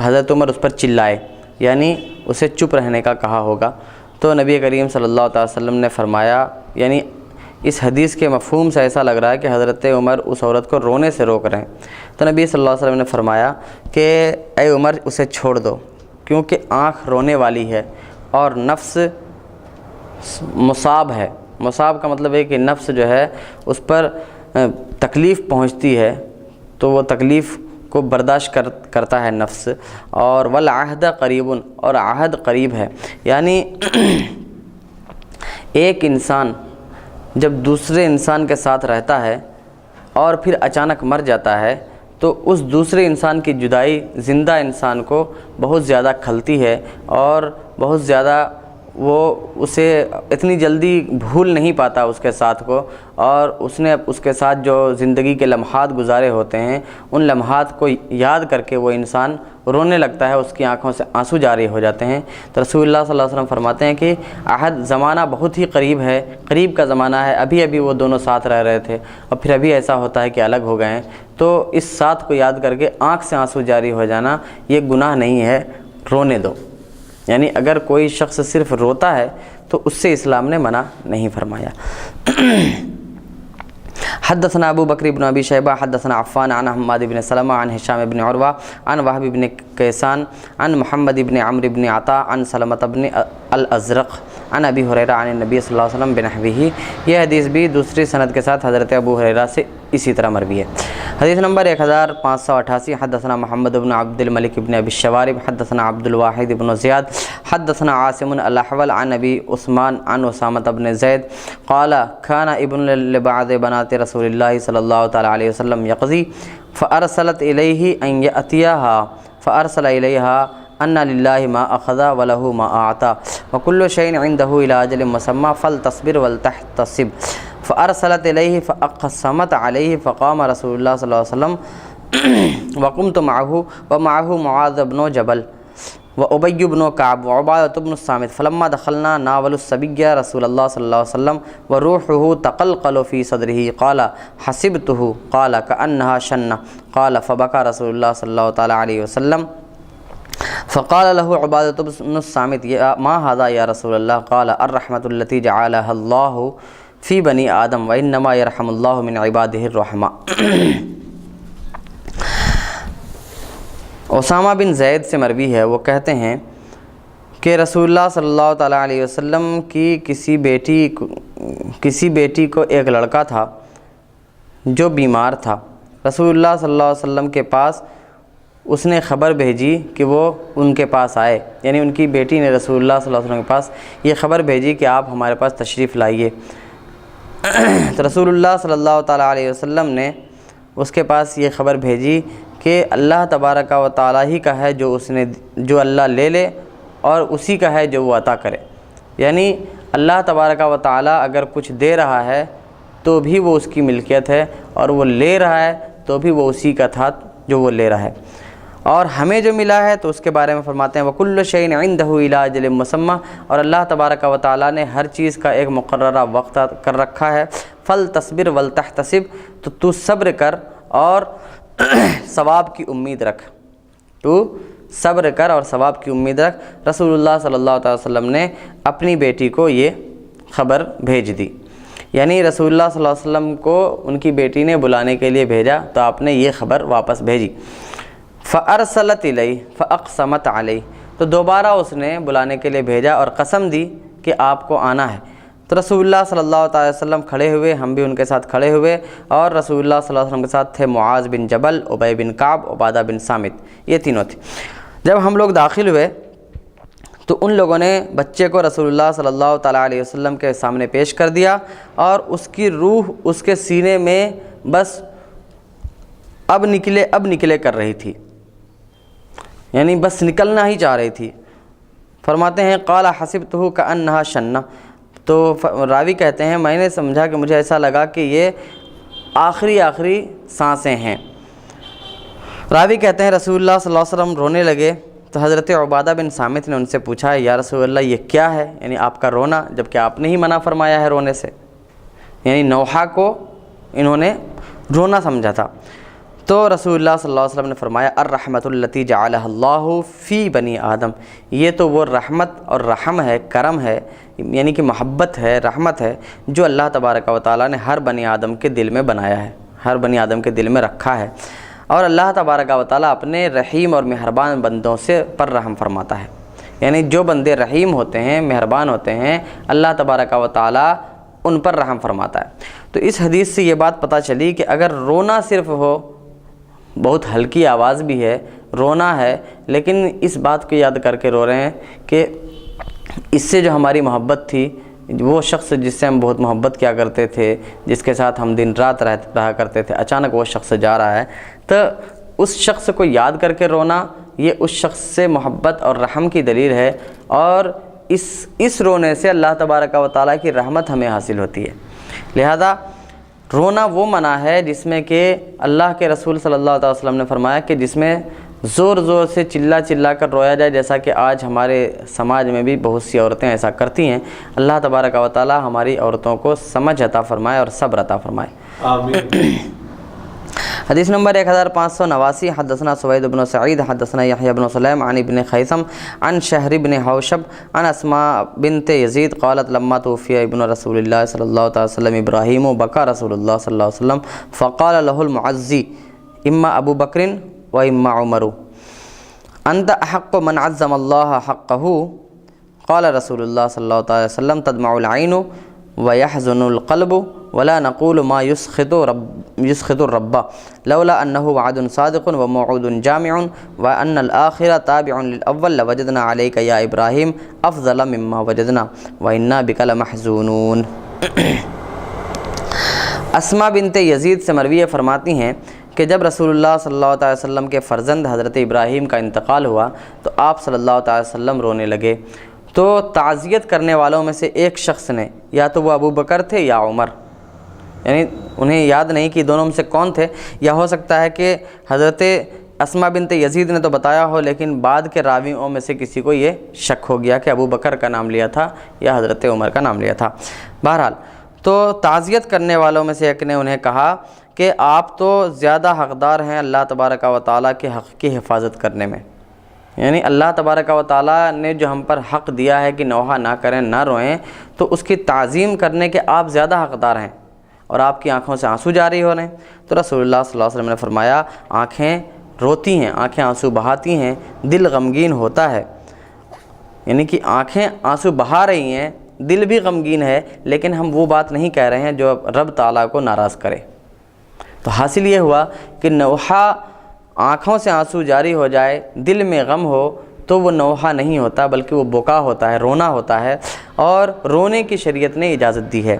حضرت عمر اس پر چلائے، یعنی اسے چپ رہنے کا کہا ہوگا۔ تو نبی کریم صلی اللہ تعالی وسلم نے فرمایا، یعنی اس حدیث کے مفہوم سے ایسا لگ رہا ہے کہ حضرت عمر اس عورت کو رونے سے روک رہے ہیں۔ تو نبی صلی اللہ علیہ وسلم نے فرمایا کہ اے عمر اسے چھوڑ دو، کیونکہ آنکھ رونے والی ہے اور نفس مصاب ہے۔ مصاب کا مطلب ہے کہ نفس جو ہے اس پر تکلیف پہنچتی ہے تو وہ تکلیف کو برداشت کرتا ہے نفس، اور والعہد قریب، اور عہد قریب ہے، یعنی ایک انسان جب دوسرے انسان کے ساتھ رہتا ہے اور پھر اچانک مر جاتا ہے تو اس دوسرے انسان کی جدائی زندہ انسان کو بہت زیادہ کھلتی ہے اور بہت زیادہ وہ اسے اتنی جلدی بھول نہیں پاتا اس کے ساتھ کو، اور اس نے اس کے ساتھ جو زندگی کے لمحات گزارے ہوتے ہیں ان لمحات کو یاد کر کے وہ انسان رونے لگتا ہے، اس کی آنکھوں سے آنسو جاری ہو جاتے ہیں۔ تو رسول اللہ صلی اللہ علیہ وسلم فرماتے ہیں کہ عہد زمانہ بہت ہی قریب ہے، قریب کا زمانہ ہے، ابھی وہ دونوں ساتھ رہ رہے تھے اور پھر ابھی ایسا ہوتا ہے کہ الگ ہو گئے ہیں، تو اس ساتھ کو یاد کر کے آنکھ سے آنسو جاری ہو جانا یہ گناہ نہیں ہے، رونے دو۔ یعنی اگر کوئی شخص صرف روتا ہے تو اس سے اسلام نے منع نہیں فرمایا۔ حدثنا ابو بکر بن ابی شیبہ حدثنا عفان عن حماد بن سلمہ عن ہشام بن عروہ عن وہب بن کیسان عن محمد بن عمرو بن عطاء عن سلمۃ بن الازرق عن ابی ہریرہ عن النبی صلی اللہ علیہ وسلم بنحوہ۔ یہ حدیث بھی دوسری سند کے ساتھ حضرت ابو ہریرہ سے اسی طرح مروی ہے۔ حدیث نمبر 1588 حدثنا محمد بن عبد الملک بن ابی الشوارب حدثنا عبد الواحد بن زیاد حدثنا عاصم الاحول عن ابی عثمان عن اسامۃ بن زید قال كان ابن لبعض بنات رسول اللہ صلی اللہ تعالی علیہ وسلم یقضی فارسلت الیہ ان یأتیہا فارسل الیہا ان للہ ما اخذ وله ما اعطى وكل شيء عنده الى اجل مسمى فلتصبر ولتحتسب فارسلت الیہ فاقسمت علیہ فقام رسول اللہ صلی اللہ علیہ وسلم وقمت معه ومعه معاذ بن جبل وابی بن کعب وعبادۃ بن الصامت فلما دخلنا ناولوا الصبی رسول اللہ صلی اللہ علیہ وسلم وروحه تقلقل في صدره قال حسبته قال كأنها شنة قال فبكى رسول الله صلی اللہ تعالی علیہ وسلم فقال له عبادۃ بن الصامت ما هذا یا رسول اللہ قال الرحمة التي جعلها الله في بني آدم وإنما يرحم الله من عباده الرحماء۔ اسامہ بن زید سے مروی ہے، وہ کہتے ہیں کہ رسول اللہ صلی اللہ تعالیٰ علیہ وسلم کی کسی بیٹی کو ایک لڑکا تھا جو بیمار تھا۔ رسول اللہ صلی اللہ علیہ وسلم کے پاس اس نے خبر بھیجی کہ وہ ان کے پاس آئے، یعنی ان کی بیٹی نے رسول اللہ صلی اللہ علیہ وسلم کے پاس یہ خبر بھیجی کہ آپ ہمارے پاس تشریف لائیے۔ تو رسول اللہ صلی اللہ تعالیٰ علیہ وسلم نے اس کے پاس یہ خبر بھیجی کہ اللہ تبارک و تعالیٰ ہی کا ہے جو اللہ لے لے اور اسی کا ہے جو وہ عطا کرے، یعنی اللہ تبارک و تعالیٰ اگر کچھ دے رہا ہے تو بھی وہ اس کی ملکیت ہے، اور وہ لے رہا ہے تو بھی وہ اسی کا تھا جو وہ لے رہا ہے، اور ہمیں جو ملا ہے تو اس کے بارے میں فرماتے ہیں وَكُلُّ شَيْءٍ عِندَهُ إِلَىٰ أَجَلٍ مُّسَمًّى، اور اللہ تبارک و تعالیٰ نے ہر چیز کا ایک مقررہ وقت کر رکھا ہے۔ فَلْتَصْبِرْ وَلْتَحْتَسِبْ، تو صبر کر اور ثواب کی امید رکھ، تو صبر کر اور ثواب کی امید رکھ۔ رسول اللہ صلی اللہ علیہ وسلم نے اپنی بیٹی کو یہ خبر بھیج دی، یعنی رسول اللہ صلی اللہ علیہ وسلم کو ان کی بیٹی نے بلانے کے لیے بھیجا تو آپ نے یہ خبر واپس بھیجی۔ فَأَرْسَلَتْ إِلَيْهِ فَأَقْسَمَتْ عَلَيْهِ، تو دوبارہ اس نے بلانے کے لیے بھیجا اور قسم دی کہ آپ کو آنا ہے۔ تو رسول اللہ صلی اللہ علیہ وسلم کھڑے ہوئے، ہم بھی ان کے ساتھ کھڑے ہوئے، اور رسول اللہ صلی اللہ علیہ وسلم کے ساتھ تھے معاذ بن جبل، ابی بن کعب، عبادہ بن صامت، یہ تینوں تھے۔ جب ہم لوگ داخل ہوئے تو ان لوگوں نے بچے کو رسول اللہ صلی اللہ تعالیٰ علیہ وسلم کے سامنے پیش کر دیا اور اس کی روح اس کے سینے میں بس اب نکلے کر رہی تھی، یعنی بس نکلنا ہی چاہ رہی تھی۔ فرماتے ہیں قال حسبتہ کأنہا شنہ، تو راوی کہتے ہیں میں نے سمجھا کہ مجھے ایسا لگا کہ یہ آخری سانسیں ہیں۔ راوی کہتے ہیں رسول اللہ صلی اللہ علیہ وسلم رونے لگے تو حضرت عبادہ بن صامت نے ان سے پوچھا یا رسول اللہ یہ کیا ہے، یعنی آپ کا رونا، جبکہ آپ نے ہی منع فرمایا ہے رونے سے، یعنی نوحہ کو انہوں نے رونا سمجھا تھا۔ تو رسول اللہ صلی اللہ علیہ وسلم نے فرمایا الرحمۃ التی جعلها اللہ فی بنی آدم، یہ تو وہ رحمت اور رحم ہے، کرم ہے، یعنی کہ محبت ہے، رحمت ہے جو اللہ تبارک و تعالیٰ نے ہر بنی آدم کے دل میں بنایا ہے، ہر بنی آدم کے دل میں رکھا ہے، اور اللہ تبارک و تعالیٰ اپنے رحیم اور مہربان بندوں سے پر رحم فرماتا ہے، یعنی جو بندے رحیم ہوتے ہیں، مہربان ہوتے ہیں، اللہ تبارک و تعالیٰ ان پر رحم فرماتا ہے۔ تو اس حدیث سے یہ بات پتہ چلی کہ اگر رونا صرف ہو، بہت ہلکی آواز بھی ہے، رونا ہے، لیکن اس بات کو یاد کر کے رو رہے ہیں کہ اس سے جو ہماری محبت تھی، وہ شخص جس سے ہم بہت محبت کیا کرتے تھے، جس کے ساتھ ہم دن رات رہا کرتے تھے، اچانک وہ شخص جا رہا ہے، تو اس شخص کو یاد کر کے رونا یہ اس شخص سے محبت اور رحم کی دلیل ہے، اور اس رونے سے اللہ تبارک و تعالیٰ کی رحمت ہمیں حاصل ہوتی ہے۔ لہذا رونا وہ منع ہے جس میں کہ اللہ کے رسول صلی اللہ علیہ وسلم نے فرمایا کہ جس میں زور سے چلا کر رویا جائے، جیسا کہ آج ہمارے سماج میں بھی بہت سی عورتیں ایسا کرتی ہیں۔ اللہ تبارک و تعالی ہماری عورتوں کو سمجھ عطا فرمائے اور صبر عطا فرمائے، آمین۔ حدیث نمبر 1589، حدثنا سوید بن سعید حدثنا یحیی بن سلیم عن ابن خیثم عن شہر بن حوشب عن اسماء بنت یزید قالت لما توفی ابن رسول اللہ صلی اللہ علیہ وسلم ابراہیم بکا رسول اللہ صلی اللہ علیہ وسلم فقال له المعزی اما ابو بکر و اما عمر انت احق من عظم اللہ حقہ قال رسول اللہ صلی اللہ علیہ وسلم تدمع العین ويحزن القلب ولا نقول ما يسخط الرب لولا انه وعد صادق وموعود جامع وان الاخر تابع للاول لوجدنا عليك يا ابراهيم افضل مما وجدنا وانا بك لمحزونون۔ اسماء بنت یزید سے مروی فرماتی ہیں کہ جب رسول اللہ صلی اللہ علیہ وسلم کے فرزند حضرت ابراہیم کا انتقال ہوا تو آپ صلی اللہ علیہ وسلم رونے لگے، تو تعزیت کرنے والوں میں سے ایک شخص نے، یا تو وہ ابو بکر تھے یا عمر، یعنی انہیں یاد نہیں کہ دونوں میں سے کون تھے، یا ہو سکتا ہے کہ حضرت اسماء بنت یزید نے تو بتایا ہو لیکن بعد کے راویوں میں سے کسی کو یہ شک ہو گیا کہ ابو بکر کا نام لیا تھا یا حضرت عمر کا نام لیا تھا۔ بہرحال تو تعزیت کرنے والوں میں سے ایک نے انہیں کہا کہ آپ تو زیادہ حقدار ہیں اللہ تبارک و تعالیٰ کے حق کی حفاظت کرنے میں، یعنی اللہ تبارک و تعالیٰ نے جو ہم پر حق دیا ہے کہ نوحہ نہ کریں، نہ روئیں، تو اس کی تعظیم کرنے کے آپ زیادہ حقدار ہیں، اور آپ کی آنکھوں سے آنسو جاری ہو رہے ہیں۔ تو رسول اللہ صلی اللہ علیہ وسلم نے فرمایا آنکھیں روتی ہیں، آنکھیں آنسو بہاتی ہیں، دل غمگین ہوتا ہے، یعنی کہ آنکھیں آنسو بہا رہی ہیں، دل بھی غمگین ہے، لیکن ہم وہ بات نہیں کہہ رہے ہیں جو رب تعالیٰ کو ناراض کرے۔ تو حاصل یہ ہوا کہ نوحہ آنکھوں سے آنسو جاری ہو جائے، دل میں غم ہو، تو وہ نوحہ نہیں ہوتا بلکہ وہ بکا ہوتا ہے، رونا ہوتا ہے، اور رونے کی شریعت نے اجازت دی ہے۔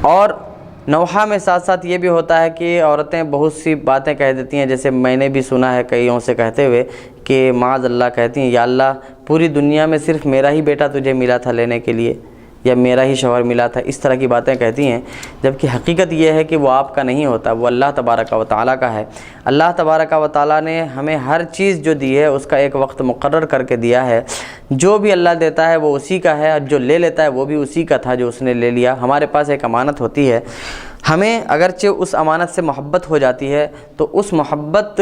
اور نوحہ میں ساتھ ساتھ یہ بھی ہوتا ہے کہ عورتیں بہت سی باتیں کہہ دیتی ہیں، جیسے میں نے بھی سنا ہے کئیوں سے کہتے ہوئے کہ معاذ اللہ کہتی ہیں یا اللہ پوری دنیا میں صرف میرا ہی بیٹا تجھے ملا تھا لینے کے لیے، یا میرا ہی شوہر ملا تھا، اس طرح کی باتیں کہتی ہیں، جبکہ حقیقت یہ ہے کہ وہ آپ کا نہیں ہوتا، وہ اللہ تبارک و تعالیٰ کا ہے۔ اللہ تبارک و تعالیٰ نے ہمیں ہر چیز جو دی ہے اس کا ایک وقت مقرر کر کے دیا ہے، جو بھی اللہ دیتا ہے وہ اسی کا ہے، اور جو لے لیتا ہے وہ بھی اسی کا تھا جو اس نے لے لیا۔ ہمارے پاس ایک امانت ہوتی ہے، ہمیں اگرچہ اس امانت سے محبت ہو جاتی ہے تو اس محبت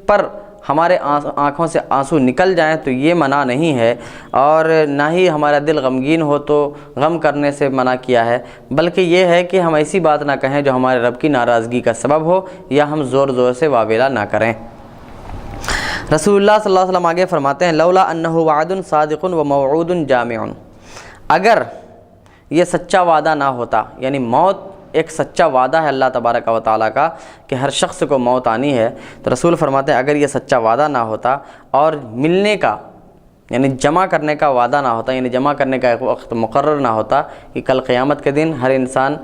پر ہمارے آنکھوں سے آنسو نکل جائیں تو یہ منع نہیں ہے، اور نہ ہی ہمارا دل غمگین ہو تو غم کرنے سے منع کیا ہے، بلکہ یہ ہے کہ ہم ایسی بات نہ کہیں جو ہمارے رب کی ناراضگی کا سبب ہو، یا ہم زور سے واویلا نہ کریں۔ رسول اللہ صلی اللہ علیہ وسلم آگے فرماتے ہیں لولا انہ وعد صادق و موعود جامع، اگر یہ سچا وعدہ نہ ہوتا، یعنی موت ایک سچا وعدہ ہے اللہ تبارک و تعالیٰ کا کہ ہر شخص کو موت آنی ہے، تو رسول فرماتے ہیں اگر یہ سچا وعدہ نہ ہوتا اور ملنے کا یعنی جمع کرنے کا وعدہ نہ ہوتا، یعنی جمع کرنے کا ایک وقت مقرر نہ ہوتا کہ کل قیامت کے دن ہر انسان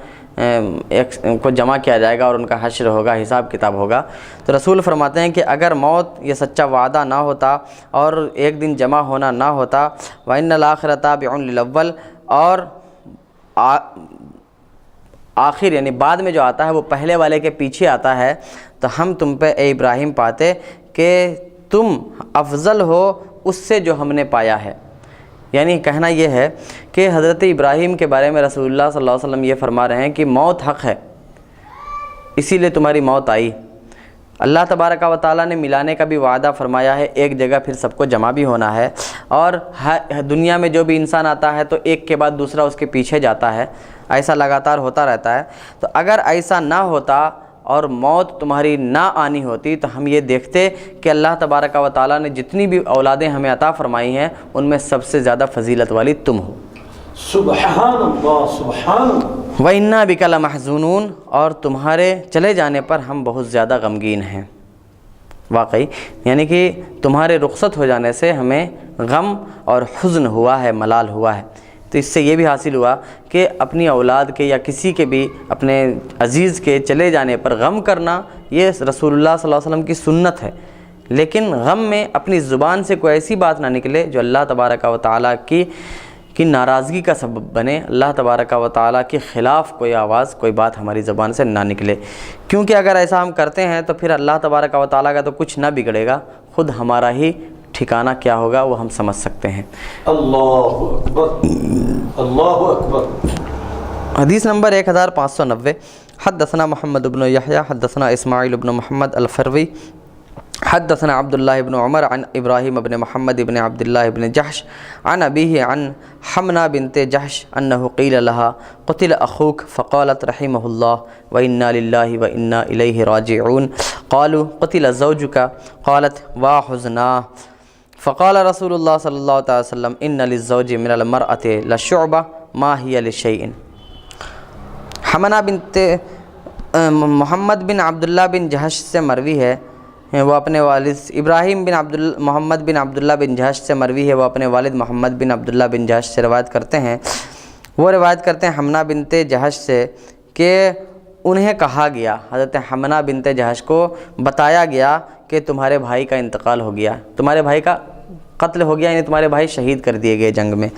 کو جمع کیا جائے گا اور ان کا حشر ہوگا، حساب کتاب ہوگا، تو رسول فرماتے ہیں کہ اگر موت یہ سچا وعدہ نہ ہوتا اور ایک دن جمع ہونا نہ ہوتا، وَإِنَّ الْآخِرَ تَابِعٌ لِلْأَوَّلِ، اور آخر یعنی بعد میں جو آتا ہے وہ پہلے والے کے پیچھے آتا ہے، تو ہم تم پہ اے ابراہیم پاتے کہ تم افضل ہو اس سے جو ہم نے پایا ہے۔ یعنی کہنا یہ ہے کہ حضرت ابراہیم کے بارے میں رسول اللہ صلی اللہ علیہ وسلم یہ فرما رہے ہیں کہ موت حق ہے، اسی لیے تمہاری موت آئی۔ اللہ تبارک و تعالیٰ نے ملانے کا بھی وعدہ فرمایا ہے، ایک جگہ پھر سب کو جمع بھی ہونا ہے، اور دنیا میں جو بھی انسان آتا ہے تو ایک کے بعد دوسرا اس کے پیچھے جاتا ہے، ایسا لگاتار ہوتا رہتا ہے۔ تو اگر ایسا نہ ہوتا اور موت تمہاری نہ آنی ہوتی تو ہم یہ دیکھتے کہ اللہ تبارک و تعالیٰ نے جتنی بھی اولادیں ہمیں عطا فرمائی ہیں ان میں سب سے زیادہ فضیلت والی تم ہو۔ سبحان اللہ سبحان اللہ۔ وَإِنَّا بِكَ لَمَحْزُونُونَ، اور تمہارے چلے جانے پر ہم بہت زیادہ غمگین ہیں۔ واقعی یعنی کہ تمہارے رخصت ہو جانے سے ہمیں غم اور حزن ہوا ہے، ملال ہوا ہے۔ تو اس سے یہ بھی حاصل ہوا کہ اپنی اولاد کے یا کسی کے بھی اپنے عزیز کے چلے جانے پر غم کرنا یہ رسول اللہ صلی اللہ علیہ وسلم کی سنت ہے، لیکن غم میں اپنی زبان سے کوئی ایسی بات نہ نکلے جو اللہ تبارک و تعالیٰ کی ناراضگی کا سبب بنے، اللہ تبارک و تعالیٰ کے خلاف کوئی آواز کوئی بات ہماری زبان سے نہ نکلے، کیونکہ اگر ایسا ہم کرتے ہیں تو پھر اللہ تبارک و تعالیٰ کا تو کچھ نہ بگڑے گا، خود ہمارا ہی ٹھکانہ کیا ہوگا وہ ہم سمجھ سکتے ہیں۔ اللہ اکبر اللہ اکبر۔ حدیث نمبر 1590، حدثنا محمد بن یحییٰ حدثنا اسماعیل بن محمد الفروی حدثنا عبد الله بن عمر عن ابراہیم بن محمد بن عبد الله بن جحش عن ابیہ عن حمنہ بنت جحش انه قیل لها قتل اخوك فقالت رحمه الله وإنا لله وإنا إليه راجعون قالوا قتل زوجك قالت وحزناه فقال رسول اللہ صلی اللہ علیہ وسلم ان للزوج من المرأة لشعبہ ما هي لشيء۔ حمنہ بنت محمد بن عبداللہ بن جحش سے مروی ہے، وہ اپنے والد ابراہیم بن محمد بن عبداللہ بن جحش سے مروی ہے، وہ اپنے والد محمد بن عبداللہ بن جحش سے روایت کرتے ہیں۔ وہ روایت کرتے ہیں حمنہ بنت جحش سے کہ انہیں کہا گیا، حضرت حمنہ بنت جحش کو بتایا گیا کہ تمہارے بھائی کا انتقال ہو گیا، تمہارے بھائی کا قتل ہو گیا، یعنی تمہارے بھائی شہید کر دیے گئے جنگ میں۔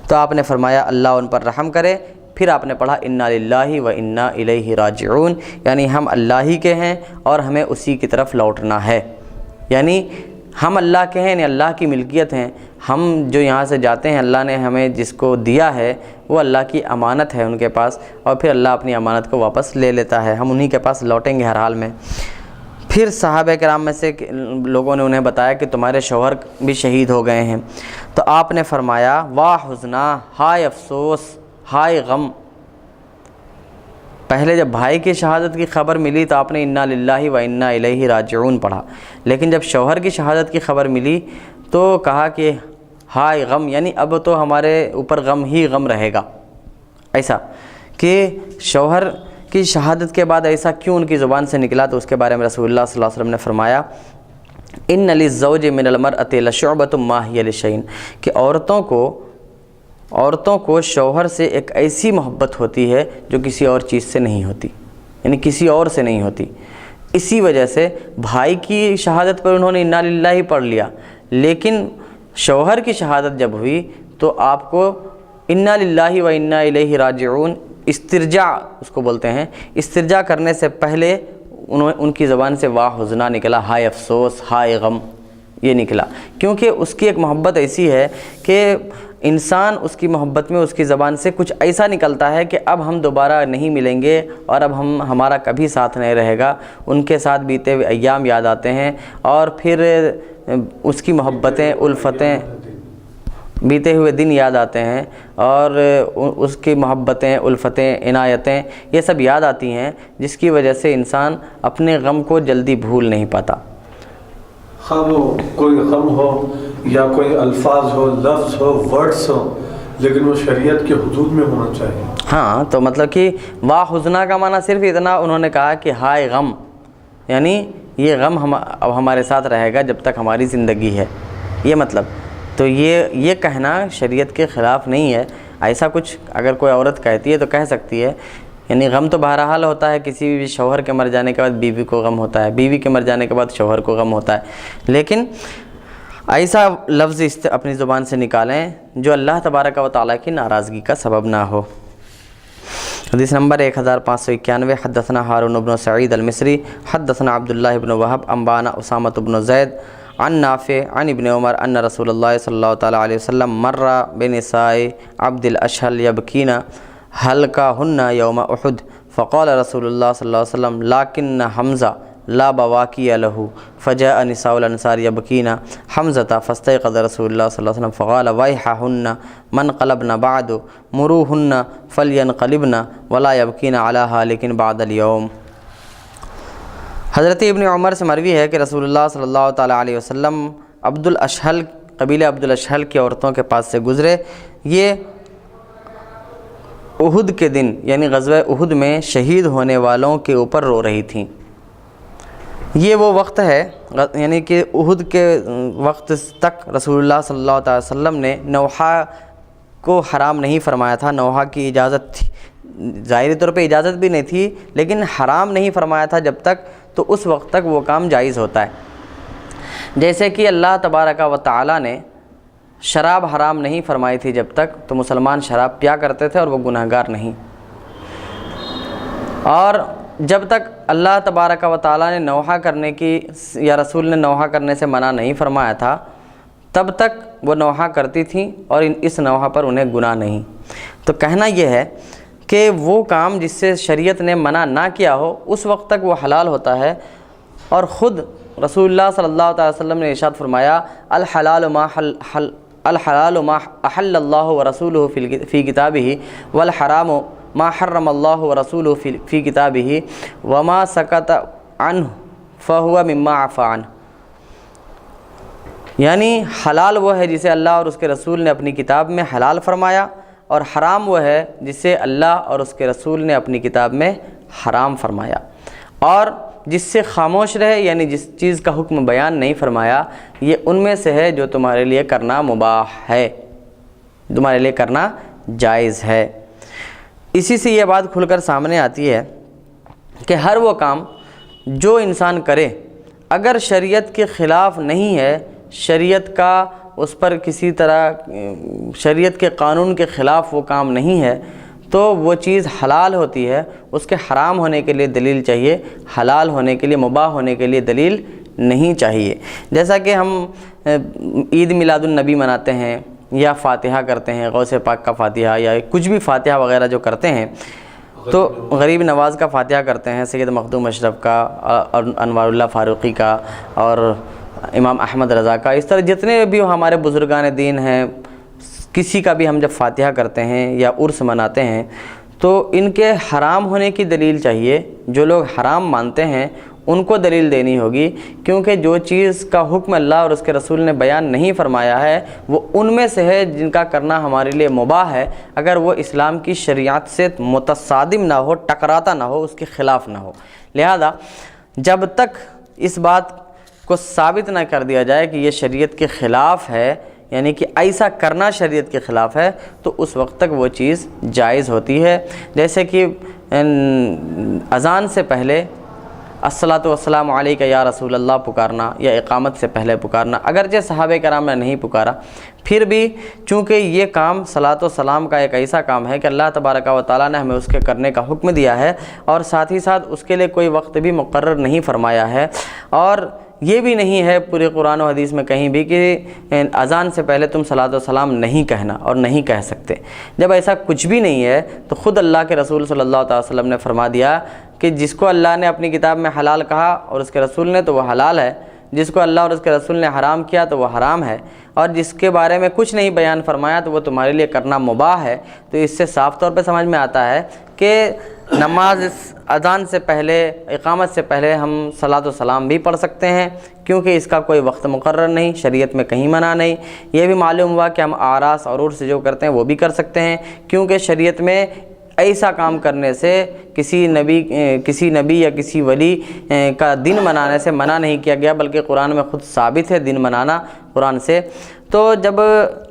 تو آپ نے فرمایا اللہ ان پر رحم کرے، پھر آپ نے پڑھا انا للہ و انا الیہ راجعون، یعنی ہم اللہ ہی کے ہیں اور ہمیں اسی کی طرف لوٹنا ہے، یعنی ہم اللہ کے ہیں، یعنی اللہ کی ملکیت ہیں، ہم جو یہاں سے جاتے ہیں اللہ نے ہمیں جس کو دیا ہے وہ اللہ کی امانت ہے ان کے پاس، اور پھر اللہ اپنی امانت کو واپس لے لیتا ہے، ہم انہی کے پاس لوٹیں گے ہر حال میں۔ پھر صحابہ کرام میں سے لوگوں نے انہیں بتایا کہ تمہارے شوہر بھی شہید ہو گئے ہیں، تو آپ نے فرمایا واہ حزنا، ہائے افسوس، ہائے غم۔ پہلے جب بھائی کی شہادت کی خبر ملی تو آپ نے انا للہ و انا الیہ راجعون پڑھا، لیکن جب شوہر کی شہادت کی خبر ملی تو کہا کہ ہائے غم، یعنی اب تو ہمارے اوپر غم ہی غم رہے گا۔ ایسا کہ شوہر کی شہادت کے بعد ایسا کیوں ان کی زبان سے نکلا، تو اس کے بارے میں رسول اللہ صلی اللہ علیہ وسلم نے فرمایا ان للزوج من المرأة لشعبۃ ما هی لشیء، کہ عورتوں کو شوہر سے ایک ایسی محبت ہوتی ہے جو کسی اور چیز سے نہیں ہوتی، یعنی کسی اور سے نہیں ہوتی۔ اسی وجہ سے بھائی کی شہادت پر انہوں نے انا للہ ہی پڑھ لیا، لیکن شوہر کی شہادت جب ہوئی تو آپ کو انا للہ و انا الیہ راجعون استرجاع اس کو بولتے ہیں، استرجاع کرنے سے پہلے ان کی زبان سے واہ حزنا نکلا، ہائے افسوس، ہائے غم، یہ نکلا، کیونکہ اس کی ایک محبت ایسی ہے کہ انسان اس کی محبت میں اس کی زبان سے کچھ ایسا نکلتا ہے کہ اب ہم دوبارہ نہیں ملیں گے اور اب ہمارا کبھی ساتھ نہیں رہے گا، ان کے ساتھ بیتے ہوئے ایام یاد آتے ہیں، اور پھر اس کی محبتیں، الفتیں، بیتے ہوئے دن یاد آتے ہیں، اور اس کی محبتیں، الفتیں، عنایتیں یہ سب یاد آتی ہیں، جس کی وجہ سے انسان اپنے غم کو جلدی بھول نہیں پاتا۔ خواہ وہ کوئی غم ہو یا کوئی الفاظ ہو، لفظ ہو، ورڈز ہو، لیکن وہ شریعت کے حدود میں ہونا چاہیے۔ ہاں تو مطلب کہ وا حزنا کا معنی صرف اتنا انہوں نے کہا کہ ہائے غم، یعنی یہ غم اب ہمارے ساتھ رہے گا جب تک ہماری زندگی ہے، یہ مطلب۔ تو یہ کہنا شریعت کے خلاف نہیں ہے۔ ایسا کچھ اگر کوئی عورت کہتی ہے تو کہہ سکتی ہے، یعنی غم تو بہرحال ہوتا ہے، کسی بھی شوہر کے مر جانے کے بعد بیوی کو غم ہوتا ہے، بیوی کے مر جانے کے بعد شوہر کو غم ہوتا ہے، لیکن ایسا لفظ اپنی زبان سے نکالیں جو اللہ تبارک و تعالیٰ کی ناراضگی کا سبب نہ ہو۔ حدیث نمبر 1591، حدثنا ہارون بن سعید المصری حدثنا عبداللہ بن وہب انبانا اسامۃ بن زید عن نافع عن ابن عمر ان رسول اللہ صلی اللہ تعالیٰ علیہ وسلم مر بنساء عبد الاشہل یبکین حلقہن یوم احد فقال رسول اللہ صلی اللہ علیہ وسلم لکن حمزہ لا بواکی لہ فجاء نساء الانصار یبکین حمزة فاستيقظ رسول اللہ صلی اللہ علیہ وسلم فقال ویحہن من قلبن بعد مروہن فلینقلبن ولا یبکین علی ہالک بعد اليوم۔ حضرت ابن عمر سے مروی ہے کہ رسول اللہ صلی اللہ تعالیٰ علیہ وسلم عبد الاشہل، قبیلہ عبد الاشہل کی عورتوں کے پاس سے گزرے۔ یہ احد کے دن یعنی غزوہ احد میں شہید ہونے والوں کے اوپر رو رہی تھیں۔ یہ وہ وقت ہے یعنی کہ احد کے وقت تک رسول اللہ صلی اللہ علیہ وسلم نے نوحہ کو حرام نہیں فرمایا تھا، نوحہ کی اجازت تھی، ظاہری طور پہ اجازت بھی نہیں تھی لیکن حرام نہیں فرمایا تھا جب تک، تو اس وقت تک وہ کام جائز ہوتا ہے۔ جیسے کہ اللہ تبارک و تعالیٰ نے شراب حرام نہیں فرمائی تھی جب تک، تو مسلمان شراب پیا کرتے تھے اور وہ گناہگار نہیں، اور جب تک اللہ تبارک و تعالیٰ نے نوحہ کرنے کی یا رسول نے نوحہ کرنے سے منع نہیں فرمایا تھا تب تک وہ نوحہ کرتی تھیں اور اس نوحہ پر انہیں گناہ نہیں۔ تو کہنا یہ ہے کہ وہ کام جس سے شریعت نے منع نہ کیا ہو اس وقت تک وہ حلال ہوتا ہے، اور خود رسول اللہ صلی اللہ علیہ وسلم نے ارشاد فرمایا الحلال ما احل اللہ ورسولہ فی کتابہ والحرام ما حرم اللہ ورسولہ فی کتابہ وما سکت عنہ فہو مما عفی عنہ۔ یعنی حلال وہ ہے جسے اللہ اور اس کے رسول نے اپنی کتاب میں حلال فرمایا، اور حرام وہ ہے جسے اللہ اور اس کے رسول نے اپنی کتاب میں حرام فرمایا، اور جس سے خاموش رہے یعنی جس چیز کا حکم بیان نہیں فرمایا، یہ ان میں سے ہے جو تمہارے لیے کرنا مباح ہے، تمہارے لیے کرنا جائز ہے۔ اسی سے یہ بات کھل کر سامنے آتی ہے کہ ہر وہ کام جو انسان کرے اگر شریعت کے خلاف نہیں ہے، شریعت کا اس پر کسی طرح شریعت کے قانون کے خلاف وہ کام نہیں ہے، تو وہ چیز حلال ہوتی ہے، اس کے حرام ہونے کے لیے دلیل چاہیے، حلال ہونے کے لیے مباح ہونے کے لیے دلیل نہیں چاہیے۔ جیسا کہ ہم عید میلاد النبی مناتے ہیں یا فاتحہ کرتے ہیں، غوث پاک کا فاتحہ یا کچھ بھی فاتحہ وغیرہ جو کرتے ہیں، تو غریب نواز کا فاتحہ کرتے ہیں، سید مخدوم اشرف کا اور انوار اللہ فاروقی کا اور امام احمد رضا کا، اس طرح جتنے بھی ہمارے بزرگان دین ہیں، کسی کا بھی ہم جب فاتحہ کرتے ہیں یا عرس مناتے ہیں تو ان کے حرام ہونے کی دلیل چاہیے۔ جو لوگ حرام مانتے ہیں ان کو دلیل دینی ہوگی، کیونکہ جو چیز کا حکم اللہ اور اس کے رسول نے بیان نہیں فرمایا ہے وہ ان میں سے ہے جن کا کرنا ہمارے لیے مباح ہے، اگر وہ اسلام کی شریعت سے متصادم نہ ہو، ٹکراتا نہ ہو، اس کے خلاف نہ ہو۔ لہذا جب تک اس بات کو ثابت نہ کر دیا جائے کہ یہ شریعت کے خلاف ہے، یعنی کہ ایسا کرنا شریعت کے خلاف ہے، تو اس وقت تک وہ چیز جائز ہوتی ہے۔ جیسے کہ اذان سے پہلے الصلاۃ والسلام علیک یا رسول اللہ پکارنا یا اقامت سے پہلے پکارنا، اگرچہ صحابہ کرام نے نہیں پکارا، پھر بھی چونکہ یہ کام صلاۃ و سلام کا ایک ایسا کام ہے کہ اللہ تبارک و تعالیٰ نے ہمیں اس کے کرنے کا حکم دیا ہے، اور ساتھ ہی ساتھ اس کے لیے کوئی وقت بھی مقرر نہیں فرمایا ہے، اور یہ بھی نہیں ہے پورے قرآن و حدیث میں کہیں بھی کہ اذان سے پہلے تم صلاۃ و سلام نہیں کہنا اور نہیں کہہ سکتے۔ جب ایسا کچھ بھی نہیں ہے تو خود اللہ کے رسول صلی اللہ علیہ وسلم نے فرما دیا کہ جس کو اللہ نے اپنی کتاب میں حلال کہا اور اس کے رسول نے تو وہ حلال ہے، جس کو اللہ اور اس کے رسول نے حرام کیا تو وہ حرام ہے، اور جس کے بارے میں کچھ نہیں بیان فرمایا تو وہ تمہارے لیے کرنا مباح ہے۔ تو اس سے صاف طور پہ سمجھ میں آتا ہے کہ نماز اذان سے پہلے، اقامت سے پہلے ہم صلاۃ و سلام بھی پڑھ سکتے ہیں، کیونکہ اس کا کوئی وقت مقرر نہیں، شریعت میں کہیں منع نہیں۔ یہ بھی معلوم ہوا کہ ہم اعراس اور عرس جو کرتے ہیں وہ بھی کر سکتے ہیں، کیونکہ شریعت میں ایسا کام کرنے سے کسی نبی یا کسی ولی کا دن منانے سے منع نہیں کیا گیا، بلکہ قرآن میں خود ثابت ہے دن منانا قرآن سے۔ تو جب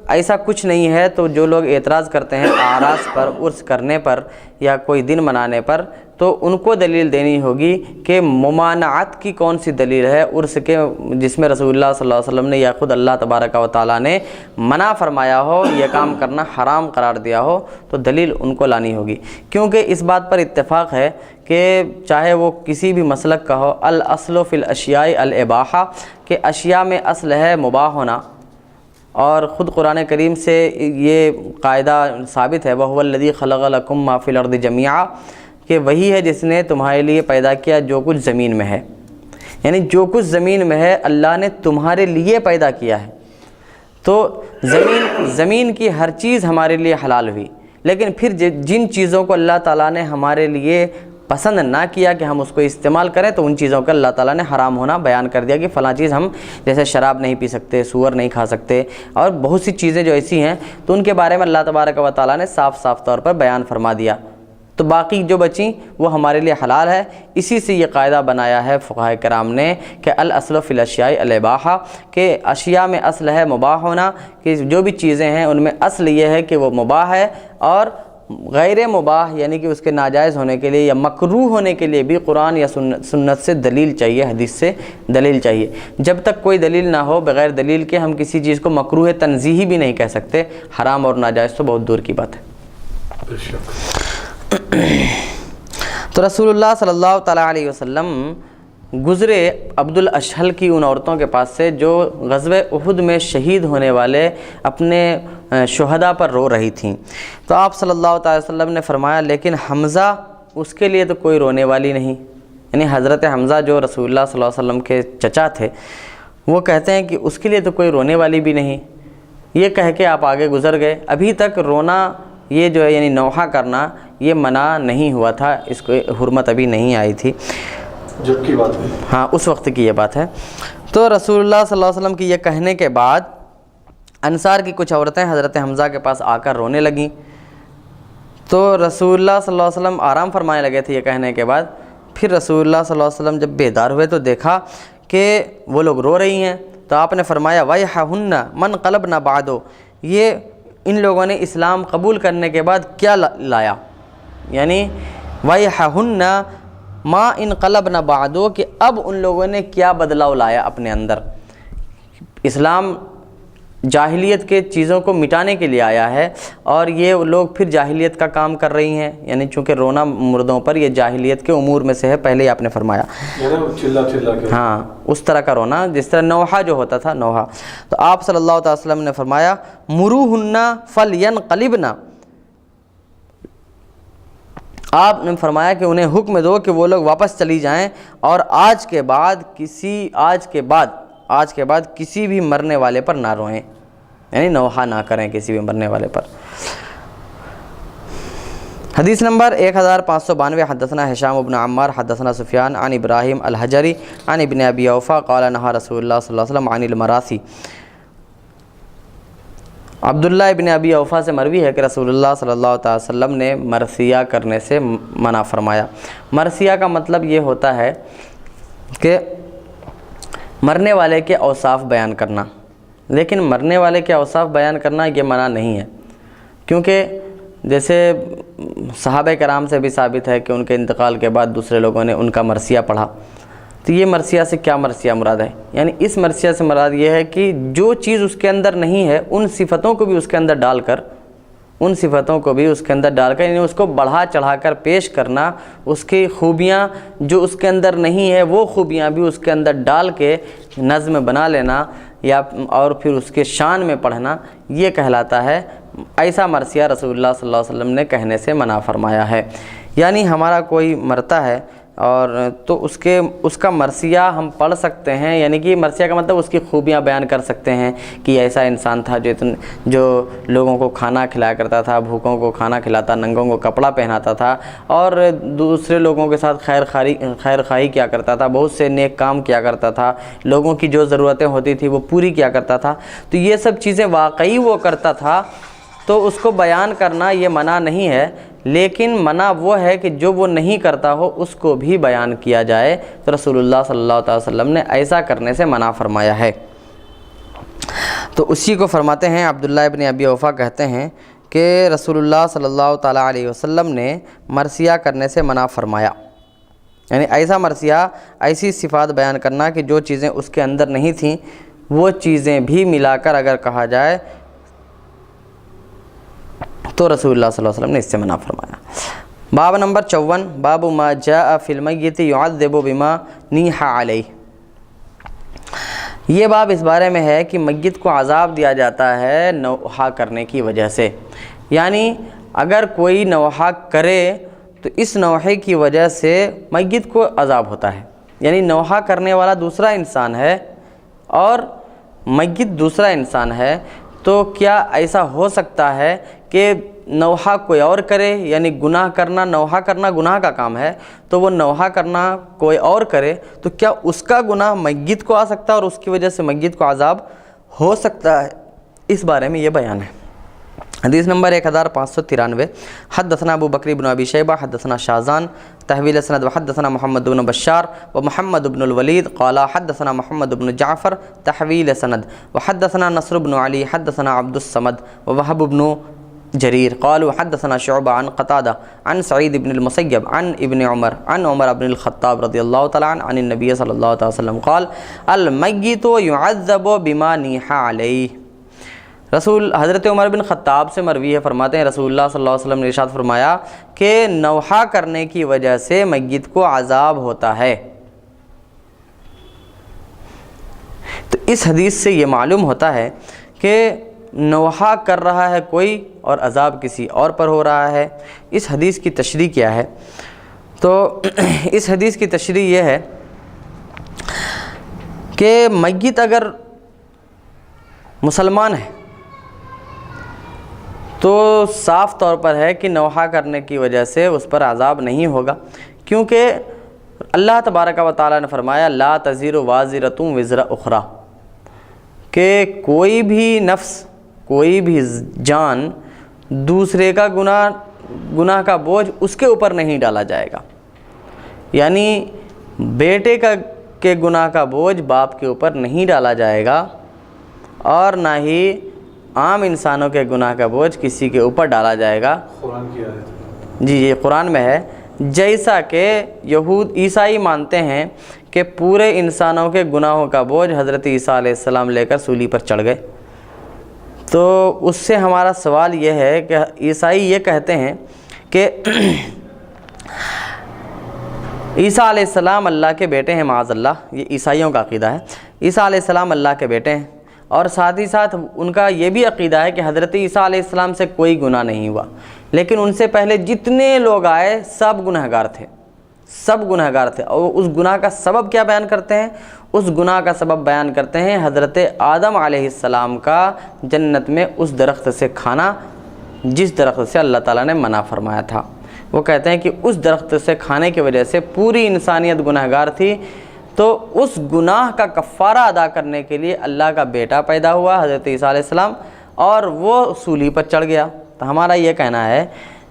ایسا کچھ نہیں ہے تو جو لوگ اعتراض کرتے ہیں اعراس پر، عرس کرنے پر یا کوئی دن منانے پر، تو ان کو دلیل دینی ہوگی کہ ممانعت کی کون سی دلیل ہے عرس کے، جس میں رسول اللہ صلی اللہ علیہ وسلم نے یا خود اللہ تبارک و تعالیٰ نے منع فرمایا ہو، یہ کام کرنا حرام قرار دیا ہو، تو دلیل ان کو لانی ہوگی۔ کیونکہ اس بات پر اتفاق ہے کہ چاہے وہ کسی بھی مسلک کا ہو، الاصل فی الاشیاء الاباحہ، کہ اشیاء میں اصل ہے مباح ہونا، اور خود قرآن کریم سے یہ قاعدہ ثابت ہے، وَهُوَ الَّذِي خَلَقَ لَكُم مَّا فِي الْأَرْضِ جَمِيعًا، کہ وہی ہے جس نے تمہارے لیے پیدا کیا جو کچھ زمین میں ہے، یعنی جو کچھ زمین میں ہے اللہ نے تمہارے لیے پیدا کیا ہے۔ تو زمین کی ہر چیز ہمارے لیے حلال ہوئی، لیکن پھر جن چیزوں کو اللہ تعالیٰ نے ہمارے لیے پسند نہ کیا کہ ہم اس کو استعمال کریں، تو ان چیزوں کا اللہ تعالیٰ نے حرام ہونا بیان کر دیا کہ فلاں چیز ہم، جیسے شراب نہیں پی سکتے، سور نہیں کھا سکتے، اور بہت سی چیزیں جو ایسی ہیں تو ان کے بارے میں اللہ تبارک و تعالیٰ نے صاف طور پر بیان فرما دیا، تو باقی جو بچیں وہ ہمارے لیے حلال ہے۔ اسی سے یہ قاعدہ بنایا ہے فقہاء کرام نے کہ الاصل فی الاشیاء الاباحہ، کہ اشیاء میں اصل ہے مباح ہونا، کہ جو بھی چیزیں ہیں ان میں اصل یہ ہے کہ وہ مباح ہے، اور غیر مباح یعنی کہ اس کے ناجائز ہونے کے لیے یا مکروہ ہونے کے لیے بھی قرآن یا سنت سے دلیل چاہیے، حدیث سے دلیل چاہیے۔ جب تک کوئی دلیل نہ ہو، بغیر دلیل کے ہم کسی چیز کو مکروہ تنزیہی بھی نہیں کہہ سکتے، حرام اور ناجائز تو بہت دور کی بات ہے۔ تو رسول اللہ صلی اللہ تعالیٰ علیہ وسلم گزرے عبد الاشہل کی ان عورتوں کے پاس سے جو غزوہ احد میں شہید ہونے والے اپنے شہداء پر رو رہی تھیں، تو آپ صلی اللہ تعالی وسلم نے فرمایا لیکن حمزہ، اس کے لیے تو کوئی رونے والی نہیں، یعنی حضرت حمزہ جو رسول اللہ صلی اللہ علیہ وسلم کے چچا تھے، وہ کہتے ہیں کہ اس کے لیے تو کوئی رونے والی بھی نہیں۔ یہ کہہ کے آپ آگے گزر گئے، ابھی تک رونا یہ جو ہے یعنی نوحہ کرنا یہ منع نہیں ہوا تھا، اس کو حرمت ابھی نہیں آئی تھی، جب کی بات ہے، ہاں اس وقت کی یہ بات ہے۔ تو رسول اللہ صلی اللہ علیہ وسلم کی یہ کہنے کے بعد انصار کی کچھ عورتیں حضرت حمزہ کے پاس آ کر رونے لگیں، تو رسول اللہ صلی اللہ علیہ وسلم آرام فرمانے لگے تھے یہ کہنے کے بعد۔ پھر رسول اللہ صلی اللہ علیہ وسلم جب بیدار ہوئے تو دیکھا کہ وہ لوگ رو رہی ہیں، تو آپ نے فرمایا وَيْحَهُنَّ مَنْ قَلَبْنَ بَعْدُ، یہ ان لوگوں نے اسلام قبول کرنے کے بعد کیا لایا، یعنی وَيْحَهُنَّ ما انقلبن بعدو، کہ اب ان لوگوں نے کیا بدلاؤ لایا اپنے اندر۔ اسلام جاہلیت کے چیزوں کو مٹانے کے لیے آیا ہے، اور یہ لوگ پھر جاہلیت کا کام کر رہی ہیں، یعنی چونکہ رونا مردوں پر یہ جاہلیت کے امور میں سے ہے، پہلے ہی آپ نے فرمایا، چلا کے، ہاں اس طرح کا رونا جس طرح نوحہ جو ہوتا تھا نوحہ۔ تو آپ صلی اللہ علیہ وسلم نے فرمایا مروہن فلینقلبن، آپ نے فرمایا کہ انہیں حکم دو کہ وہ لوگ واپس چلی جائیں، اور آج کے بعد کسی بھی مرنے والے پر نہ روئیں، یعنی نوحہ نہ کریں کسی بھی مرنے والے پر۔ حدیث نمبر 1592، حدثنا ہشام بن عمار حدثنا سفیان عن ابراہیم الحجری عن ابن ابی اوفا قال نہا رسول اللہ صلی اللہ علیہ وسلم عن المراثی۔ عبداللہ ابن ابی اوفا سے مروی ہے کہ رسول اللہ صلی اللہ علیہ وسلم نے مرثیہ کرنے سے منع فرمایا۔ مرثیہ کا مطلب یہ ہوتا ہے کہ مرنے والے کے اوصاف بیان کرنا، لیکن مرنے والے کے اوصاف بیان کرنا یہ منع نہیں ہے، کیونکہ جیسے صحابہ کرام سے بھی ثابت ہے کہ ان کے انتقال کے بعد دوسرے لوگوں نے ان کا مرثیہ پڑھا، تو یہ مرثیہ سے کیا مرثیہ مراد ہے؟ یعنی اس مرثیہ سے مراد یہ ہے کہ جو چیز اس کے اندر نہیں ہے ان صفتوں کو بھی اس کے اندر ڈال کر یعنی اس کو بڑھا چڑھا کر پیش کرنا، اس کی خوبیاں جو اس کے اندر نہیں ہے وہ خوبیاں بھی اس کے اندر ڈال کے نظم بنا لینا، یا اور پھر اس کے شان میں پڑھنا، یہ کہلاتا ہے۔ ایسا مرثیہ رسول اللہ صلی اللہ علیہ وسلم نے کہنے سے منع فرمایا ہے۔ یعنی ہمارا کوئی مرتا ہے اور تو اس کا مرثیہ ہم پڑھ سکتے ہیں، یعنی کہ مرثیہ کا مطلب اس کی خوبیاں بیان کر سکتے ہیں کہ ایسا انسان تھا جو لوگوں کو کھانا کھلایا کرتا تھا، بھوکوں کو کھانا کھلاتا، ننگوں کو کپڑا پہناتا تھا، اور دوسرے لوگوں کے ساتھ خیر خواہی کیا کرتا تھا، بہت سے نیک کام کیا کرتا تھا، لوگوں کی جو ضرورتیں ہوتی تھی وہ پوری کیا کرتا تھا، تو یہ سب چیزیں واقعی وہ کرتا تھا، تو اس کو بیان کرنا یہ منع نہیں ہے، لیکن منع وہ ہے کہ جو وہ نہیں کرتا ہو اس کو بھی بیان کیا جائے، تو رسول اللہ صلی اللہ علیہ وسلم نے ایسا کرنے سے منع فرمایا ہے۔ تو اسی کو فرماتے ہیں عبداللہ ابن ابی اوفا کہتے ہیں کہ رسول اللہ صلی اللہ تعالیٰ علیہ وسلم نے مرثیہ کرنے سے منع فرمایا، یعنی ایسا مرثیہ، ایسی صفات بیان کرنا کہ جو چیزیں اس کے اندر نہیں تھیں وہ چیزیں بھی ملا کر اگر کہا جائے تو رسول اللہ صلی اللہ علیہ وسلم نے اس سے منع فرمایا۔ باب نمبر 54، باب ما جاء فی المیت یعذب بما نیح علیہ۔ یہ باب اس بارے میں ہے کہ میت کو عذاب دیا جاتا ہے نوحہ کرنے کی وجہ سے، یعنی اگر کوئی نوحہ کرے تو اس نوحے کی وجہ سے میت کو عذاب ہوتا ہے، یعنی نوحہ کرنے والا دوسرا انسان ہے اور میت دوسرا انسان ہے، تو کیا ایسا ہو سکتا ہے کہ نوحہ کوئی اور کرے، یعنی گناہ کرنا، نوحہ کرنا گناہ کا کام ہے، تو وہ نوحہ کرنا کوئی اور کرے تو کیا اس کا گناہ میت کو آ سکتا ہے اور اس کی وجہ سے میت کو عذاب ہو سکتا ہے؟ اس بارے میں یہ بیان ہے۔ حدیث نمبر 1593، حدثنا ابو بکر بن ابی شیبہ حدثنا شازان تحویل سند وحدثنا محمد بن بشار ومحمد بن الولید قال حدثنا محمد بن جعفر تحویل سند وحدثنا نصر بن علی حدثنا عبد الصمد ووهب بن جریر قالوا حدثنا شعبہ عن قتادہ عن سعید بن المسیب عن ابن عمر عن عمر بن الخطاب رضی اللہ تعالیٰ عنہ عن النبی صلی اللہ علیہ وسلم قال المیت یعذب بما نیح علیہ۔ حضرت عمر بن خطاب سے مروی ہے، فرماتے ہیں رسول اللہ صلی اللہ علیہ وسلم نے ارشاد فرمایا کہ نوحہ کرنے کی وجہ سے میت کو عذاب ہوتا ہے۔ تو اس حدیث سے یہ معلوم ہوتا ہے کہ نوحہ کر رہا ہے کوئی اور عذاب کسی اور پر ہو رہا ہے۔ اس حدیث کی تشریح کیا ہے؟ تو اس حدیث کی تشریح یہ ہے کہ میت اگر مسلمان ہے تو صاف طور پر ہے کہ نوحہ کرنے کی وجہ سے اس پر عذاب نہیں ہوگا، کیونکہ اللہ تبارک و تعالیٰ نے فرمایا لا تزر وازرۃ وزر اخری، کہ کوئی بھی نفس، کوئی بھی جان دوسرے کا گناہ کا بوجھ اس کے اوپر نہیں ڈالا جائے گا، یعنی بیٹے کے گناہ کا بوجھ باپ کے اوپر نہیں ڈالا جائے گا، اور نہ ہی عام انسانوں کے گناہ کا بوجھ کسی کے اوپر ڈالا جائے گا۔ قرآن کی آیت جی یہ قرآن میں ہے، جیسا کہ یہود عیسائی مانتے ہیں کہ پورے انسانوں کے گناہوں کا بوجھ حضرت عیسیٰ علیہ السلام لے کر سولی پر چڑھ گئے۔ تو اس سے ہمارا سوال یہ ہے کہ عیسائی یہ کہتے ہیں کہ عیسیٰ علیہ السلام اللہ کے بیٹے ہیں، معاذ اللہ، یہ عیسائیوں کا عقیدہ ہے، عیسیٰ علیہ السلام اللہ کے بیٹے ہیں، اور ساتھ ہی ساتھ ان کا یہ بھی عقیدہ ہے کہ حضرت عیسیٰ علیہ السلام سے کوئی گناہ نہیں ہوا، لیکن ان سے پہلے جتنے لوگ آئے سب گنہگار تھے، سب گنہگار تھے، اور اس گناہ کا سبب کیا بیان کرتے ہیں؟ اس گناہ کا سبب بیان کرتے ہیں حضرت آدم علیہ السلام کا جنت میں اس درخت سے کھانا جس درخت سے اللہ تعالیٰ نے منع فرمایا تھا۔ وہ کہتے ہیں کہ اس درخت سے کھانے کی وجہ سے پوری انسانیت گنہگار تھی، تو اس گناہ کا کفارہ ادا کرنے کے لیے اللہ کا بیٹا پیدا ہوا حضرت عیسیٰ علیہ السلام، اور وہ سولی پر چڑھ گیا۔ تو ہمارا یہ کہنا ہے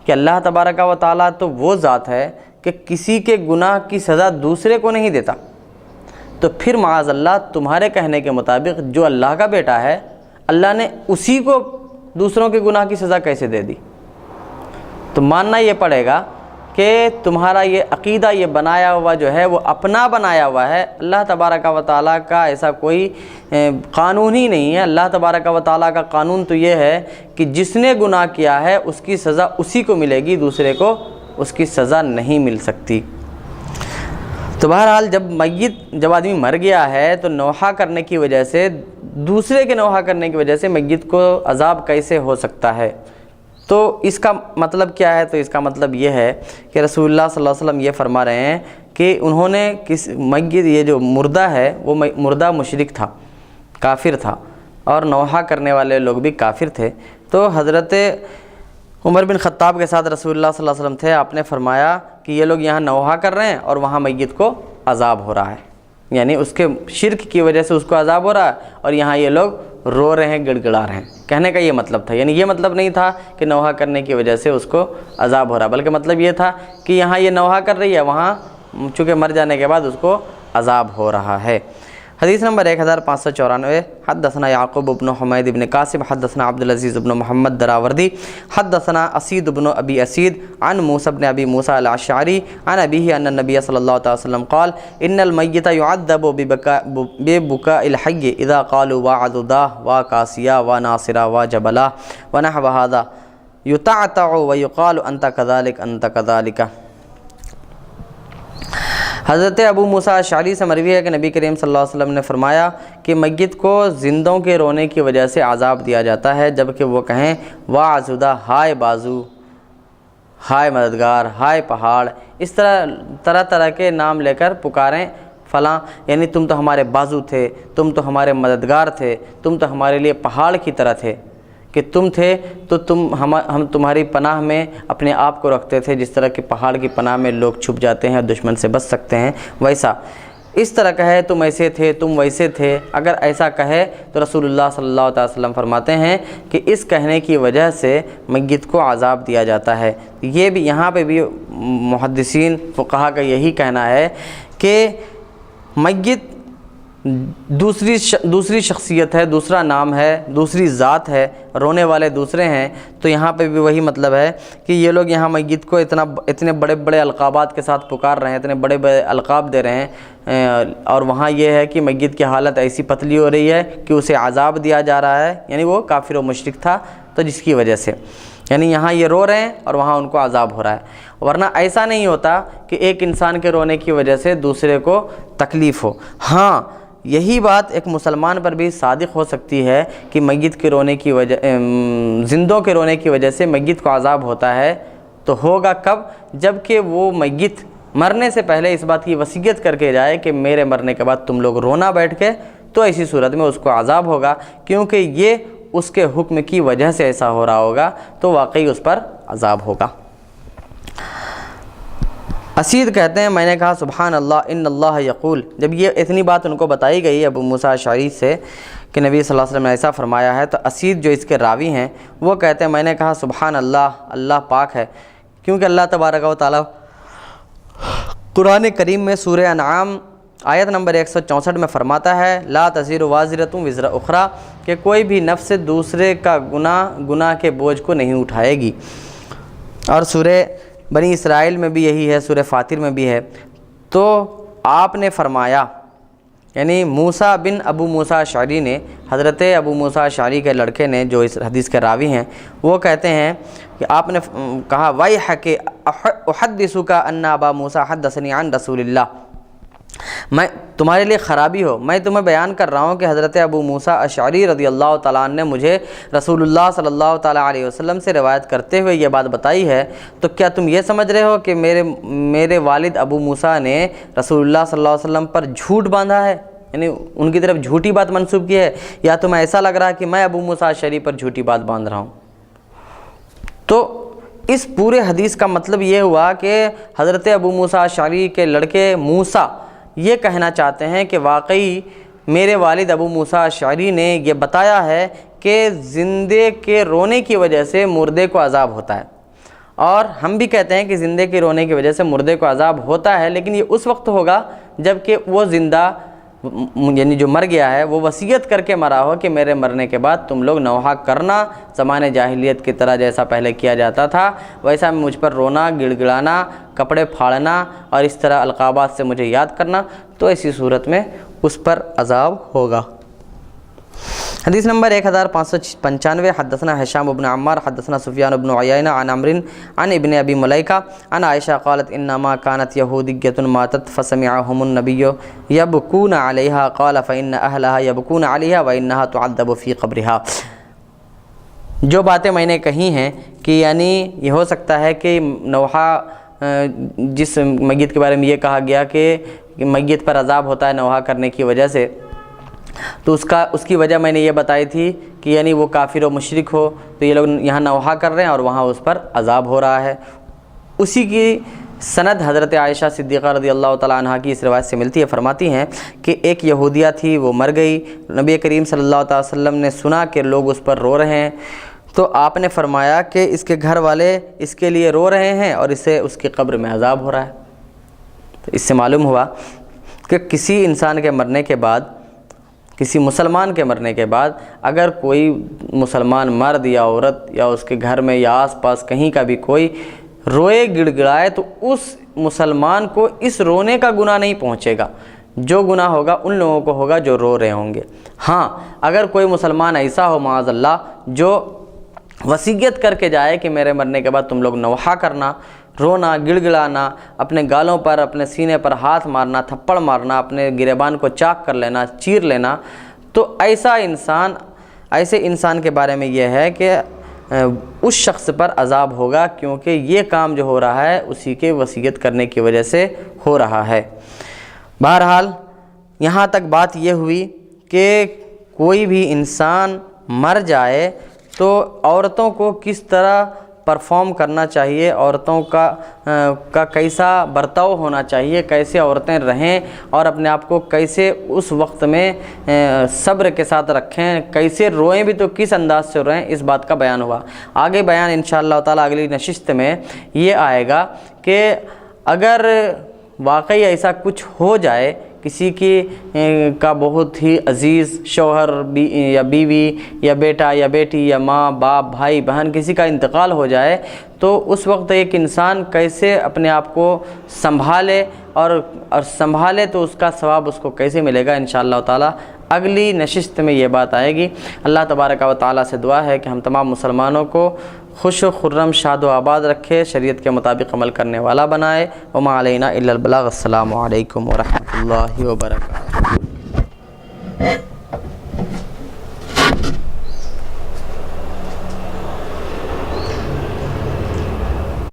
کہ اللہ تبارک و تعالیٰ تو وہ ذات ہے کہ کسی کے گناہ کی سزا دوسرے کو نہیں دیتا، تو پھر معاذ اللہ تمہارے کہنے کے مطابق جو اللہ کا بیٹا ہے اللہ نے اسی کو دوسروں کے گناہ کی سزا کیسے دے دی؟ تو ماننا یہ پڑے گا کہ تمہارا یہ عقیدہ، یہ بنایا ہوا جو ہے وہ اپنا بنایا ہوا ہے، اللہ تبارک و تعالیٰ کا ایسا کوئی قانون ہی نہیں ہے۔ اللہ تبارک و تعالیٰ کا قانون تو یہ ہے کہ جس نے گناہ کیا ہے اس کی سزا اسی کو ملے گی، دوسرے کو اس کی سزا نہیں مل سکتی۔ تو بہرحال جب آدمی مر گیا ہے تو نوحہ کرنے کی وجہ سے، دوسرے کے نوحہ کرنے کی وجہ سے میت کو عذاب کیسے ہو سکتا ہے؟ تو اس کا مطلب کیا ہے؟ تو اس کا مطلب یہ ہے کہ رسول اللہ صلی اللہ علیہ وسلم یہ فرما رہے ہیں کہ انہوں نے میت، یہ جو مردہ ہے وہ مردہ مشرک تھا، کافر تھا، اور نوحہ کرنے والے لوگ بھی کافر تھے۔ تو حضرت عمر بن خطاب کے ساتھ رسول اللہ صلی اللہ علیہ وسلم تھے، آپ نے فرمایا کہ یہ لوگ یہاں نوحہ کر رہے ہیں اور وہاں میت کو عذاب ہو رہا ہے، یعنی اس کے شرک کی وجہ سے اس کو عذاب ہو رہا ہے، اور یہاں یہ لوگ رو رہے ہیں, گڑ گڑا رہے ہیں. کہنے کا یہ مطلب تھا, یعنی یہ مطلب نہیں تھا کہ نوحہ کرنے کی وجہ سے اس کو عذاب ہو رہا, بلکہ مطلب یہ تھا کہ یہاں یہ نوحہ کر رہی ہے, وہاں چونکہ مر جانے کے بعد اس کو عذاب ہو رہا ہے. حدیث نمبر 1594. حدثنا یعقوب بن حمید بن قاسم حدثنا عبد العزیز بن محمد دراوردی حدثنا اسید بن ابی اسید عن موسى بن ابی موسى الاشعری عن ابیہ ان النبی صلی اللہ علیہ وسلم قال ان المیت يعذب ببكاء الحي اذا قالوا وعضداه وقاسيا وناصرا وجبلا ونحو هذا يتعتع ويقال انت كذلك انت كذلك. حضرت ابو موسیٰ اشعری سے مروی ہے کہ نبی کریم صلی اللہ علیہ وسلم نے فرمایا کہ میت کو زندوں کے رونے کی وجہ سے عذاب دیا جاتا ہے جبکہ وہ کہیں واعضدہ, ہائے بازو, ہائے مددگار, ہائے پہاڑ, اس طرح طرح کے نام لے کر پکاریں فلاں, یعنی تم تو ہمارے بازو تھے, تم تو ہمارے مددگار تھے, تم تو ہمارے لیے پہاڑ کی طرح تھے, کہ تم تھے تو ہم تمہاری پناہ میں اپنے آپ کو رکھتے تھے, جس طرح کہ پہاڑ کی پناہ میں لوگ چھپ جاتے ہیں اور دشمن سے بچ سکتے ہیں, ویسا اس طرح کہے تم ایسے تھے, تم ویسے تھے. اگر ایسا کہے تو رسول اللہ صلی اللہ علیہ وسلم فرماتے ہیں کہ اس کہنے کی وجہ سے میت کو عذاب دیا جاتا ہے. یہ بھی یہاں پہ بھی محدثین فقہا کا یہی کہنا ہے کہ میت دوسری شخصیت ہے, دوسرا نام ہے, دوسری ذات ہے, رونے والے دوسرے ہیں. تو یہاں پہ بھی وہی مطلب ہے کہ یہ لوگ یہاں میت کو اتنے بڑے بڑے القابات کے ساتھ پکار رہے ہیں, اتنے بڑے بڑے القاب دے رہے ہیں, اور وہاں یہ ہے کہ میت کی حالت ایسی پتلی ہو رہی ہے کہ اسے عذاب دیا جا رہا ہے, یعنی وہ کافر و مشرک تھا تو جس کی وجہ سے, یعنی یہاں یہ رو رہے ہیں اور وہاں ان کو عذاب ہو رہا ہے. ورنہ ایسا نہیں ہوتا کہ ایک انسان کے رونے کی وجہ سے دوسرے کو تکلیف ہو. ہاں یہی بات ایک مسلمان پر بھی صادق ہو سکتی ہے کہ میت کے رونے کی وجہ زندوں کے رونے کی وجہ سے میت کو عذاب ہوتا ہے, تو ہوگا کب؟ جب کہ وہ میت مرنے سے پہلے اس بات کی وصیت کر کے جائے کہ میرے مرنے کے بعد تم لوگ رونا بیٹھ کے, تو ایسی صورت میں اس کو عذاب ہوگا, کیونکہ یہ اس کے حکم کی وجہ سے ایسا ہو رہا ہوگا, تو واقعی اس پر عذاب ہوگا. اسید کہتے ہیں میں نے کہا سبحان اللہ ان اللہ یقول. جب یہ اتنی بات ان کو بتائی گئی ابو موسیٰ اشعری سے کہ نبی صلی اللہ علیہ وسلم نے ایسا فرمایا ہے, تو اسید جو اس کے راوی ہیں وہ کہتے ہیں میں نے کہا سبحان اللہ, اللہ پاک ہے, کیونکہ اللہ تبارک و تعالی قرآن کریم میں سورہ انعام آیت نمبر 164 میں فرماتا ہے لا تزر وازرۃ وزر اخری, کہ کوئی بھی نفس دوسرے کا گناہ کے بوجھ کو نہیں اٹھائے گی. اور سورہ بنی اسرائیل میں بھی یہی ہے, سورہ فاطر میں بھی ہے. تو آپ نے فرمایا, یعنی موسیٰ بن ابو موسیٰ اشعری نے, حضرت ابو موسیٰ اشعری کے لڑکے نے جو اس حدیث کے راوی ہیں, وہ کہتے ہیں کہ آپ نے کہا وَيْحَكِ أُحَدِّثُكَ أَنَّ أَبَا مُوسَىٰ حَدَّثَنِي عَنْ رسول اللہ, میں تمہارے لیے خرابی ہو, میں تمہیں بیان کر رہا ہوں کہ حضرت ابو موسیٰ اشعری رضی اللہ تعالیٰ عنہ نے مجھے رسول اللہ صلی اللہ تعالیٰ علیہ وسلم سے روایت کرتے ہوئے یہ بات بتائی ہے. تو کیا تم یہ سمجھ رہے ہو کہ میرے والد ابو موسیٰ نے رسول اللہ صلی اللہ علیہ وسلم پر جھوٹ باندھا ہے, یعنی ان کی طرف جھوٹی بات منسوب کی ہے, یا تمہیں ایسا لگ رہا ہے کہ میں ابو موسیٰ اشعری پر جھوٹی بات باندھ رہا ہوں؟ تو اس پورے حدیث کا مطلب یہ ہوا کہ حضرت ابو موسیٰ اشعری کے لڑکے موسیٰ یہ کہنا چاہتے ہیں کہ واقعی میرے والد ابو موسیٰ اشعری نے یہ بتایا ہے کہ زندے کے رونے کی وجہ سے مردے کو عذاب ہوتا ہے, اور ہم بھی کہتے ہیں کہ زندے کے رونے کی وجہ سے مردے کو عذاب ہوتا ہے, لیکن یہ اس وقت ہوگا جب کہ وہ زندہ یعنی جو مر گیا ہے وہ وصیت کر کے مرا ہو کہ میرے مرنے کے بعد تم لوگ نوحہ کرنا, زمانے جاہلیت کی طرح جیسا پہلے کیا جاتا تھا ویسا مجھ پر رونا, گڑ گڑانا, کپڑے پھاڑنا اور اس طرح القابات سے مجھے یاد کرنا, تو ایسی صورت میں اس پر عذاب ہوگا. حدیث نمبر 1595. حدثنا هشام بن عمار حدثنا سفیان بن عیینہ عن عمرو عن ابن ابی ملیکہ عن عائشہ قالت انما كانت یہودیۃ ماتت فسمعهم النبی یبکون علیہا قال فإن اہلها یبکون علیہا وإنها تعذب فی قبرها. جو باتیں میں نے کہی ہیں کہ یعنی یہ ہو سکتا ہے کہ نوحہ جس میت کے بارے میں یہ کہا گیا کہ میت پر عذاب ہوتا ہے نوحہ کرنے کی وجہ سے, تو اس کی وجہ میں نے یہ بتائی تھی کہ یعنی وہ کافر و مشرک ہو, تو یہ لوگ یہاں نوحہ کر رہے ہیں اور وہاں اس پر عذاب ہو رہا ہے. اسی کی سند حضرت عائشہ صدیقہ رضی اللہ تعالیٰ عنہ کی اس روایت سے ملتی ہے، فرماتی ہیں کہ ایک یہودیہ تھی، وہ مر گئی، نبی کریم صلی اللہ علیہ وسلم نے سنا کہ لوگ اس پر رو رہے ہیں، تو آپ نے فرمایا کہ اس کے گھر والے اس کے لیے رو رہے ہیں اور اسے اس کی قبر میں عذاب ہو رہا ہے۔ تو اس سے معلوم ہوا کہ کسی انسان کے مرنے کے بعد، کسی مسلمان کے مرنے کے بعد اگر کوئی مسلمان مرد یا عورت یا اس کے گھر میں یا آس پاس کہیں کا بھی کوئی روئے گڑ گڑائے تو اس مسلمان کو اس رونے کا گناہ نہیں پہنچے گا، جو گناہ ہوگا ان لوگوں کو ہوگا جو رو رہے ہوں گے۔ ہاں اگر کوئی مسلمان ایسا ہو معاذ اللہ جو وصیت کر کے جائے کہ میرے مرنے کے بعد تم لوگ نوحہ کرنا، رونا، گڑ گڑانا، اپنے گالوں پر، اپنے سینے پر ہاتھ مارنا، تھپڑ مارنا، اپنے گریبان کو چاک کر لینا، چیر لینا، تو ایسے انسان کے بارے میں یہ ہے کہ اس شخص پر عذاب ہوگا، کیونکہ یہ کام جو ہو رہا ہے اسی کے وصیت کرنے کی وجہ سے ہو رہا ہے۔ بہرحال یہاں تک بات یہ ہوئی کہ کوئی بھی انسان مر جائے تو عورتوں کو کس طرح پرفارم کرنا چاہیے، عورتوں کا کیسا برتاؤ ہونا چاہیے، کیسے عورتیں رہیں اور اپنے آپ کو کیسے اس وقت میں صبر کے ساتھ رکھیں، کیسے روئیں بھی تو کس انداز سے روئیں، اس بات کا بیان ہوا۔ آگے بیان انشاءاللہ تعالیٰ اگلی نشست میں یہ آئے گا کہ اگر واقعی ایسا کچھ ہو جائے، کسی کا بہت ہی عزیز شوہر یا بیوی یا بیٹا یا بیٹی یا ماں باپ بھائی بہن کسی کا انتقال ہو جائے، تو اس وقت ایک انسان کیسے اپنے آپ کو سنبھالے اور سنبھالے تو اس کا ثواب اس کو کیسے ملے گا، انشاءاللہ تعالی اگلی نشست میں یہ بات آئے گی۔ اللہ تبارک و تعالیٰ سے دعا ہے کہ ہم تمام مسلمانوں کو خوش و خرم، شاد و آباد رکھے، شریعت کے مطابق عمل کرنے والا بنائے۔ وما علینا الا البلاغ۔ السلام علیکم ورحمۃ اللہ وبرکاتہ۔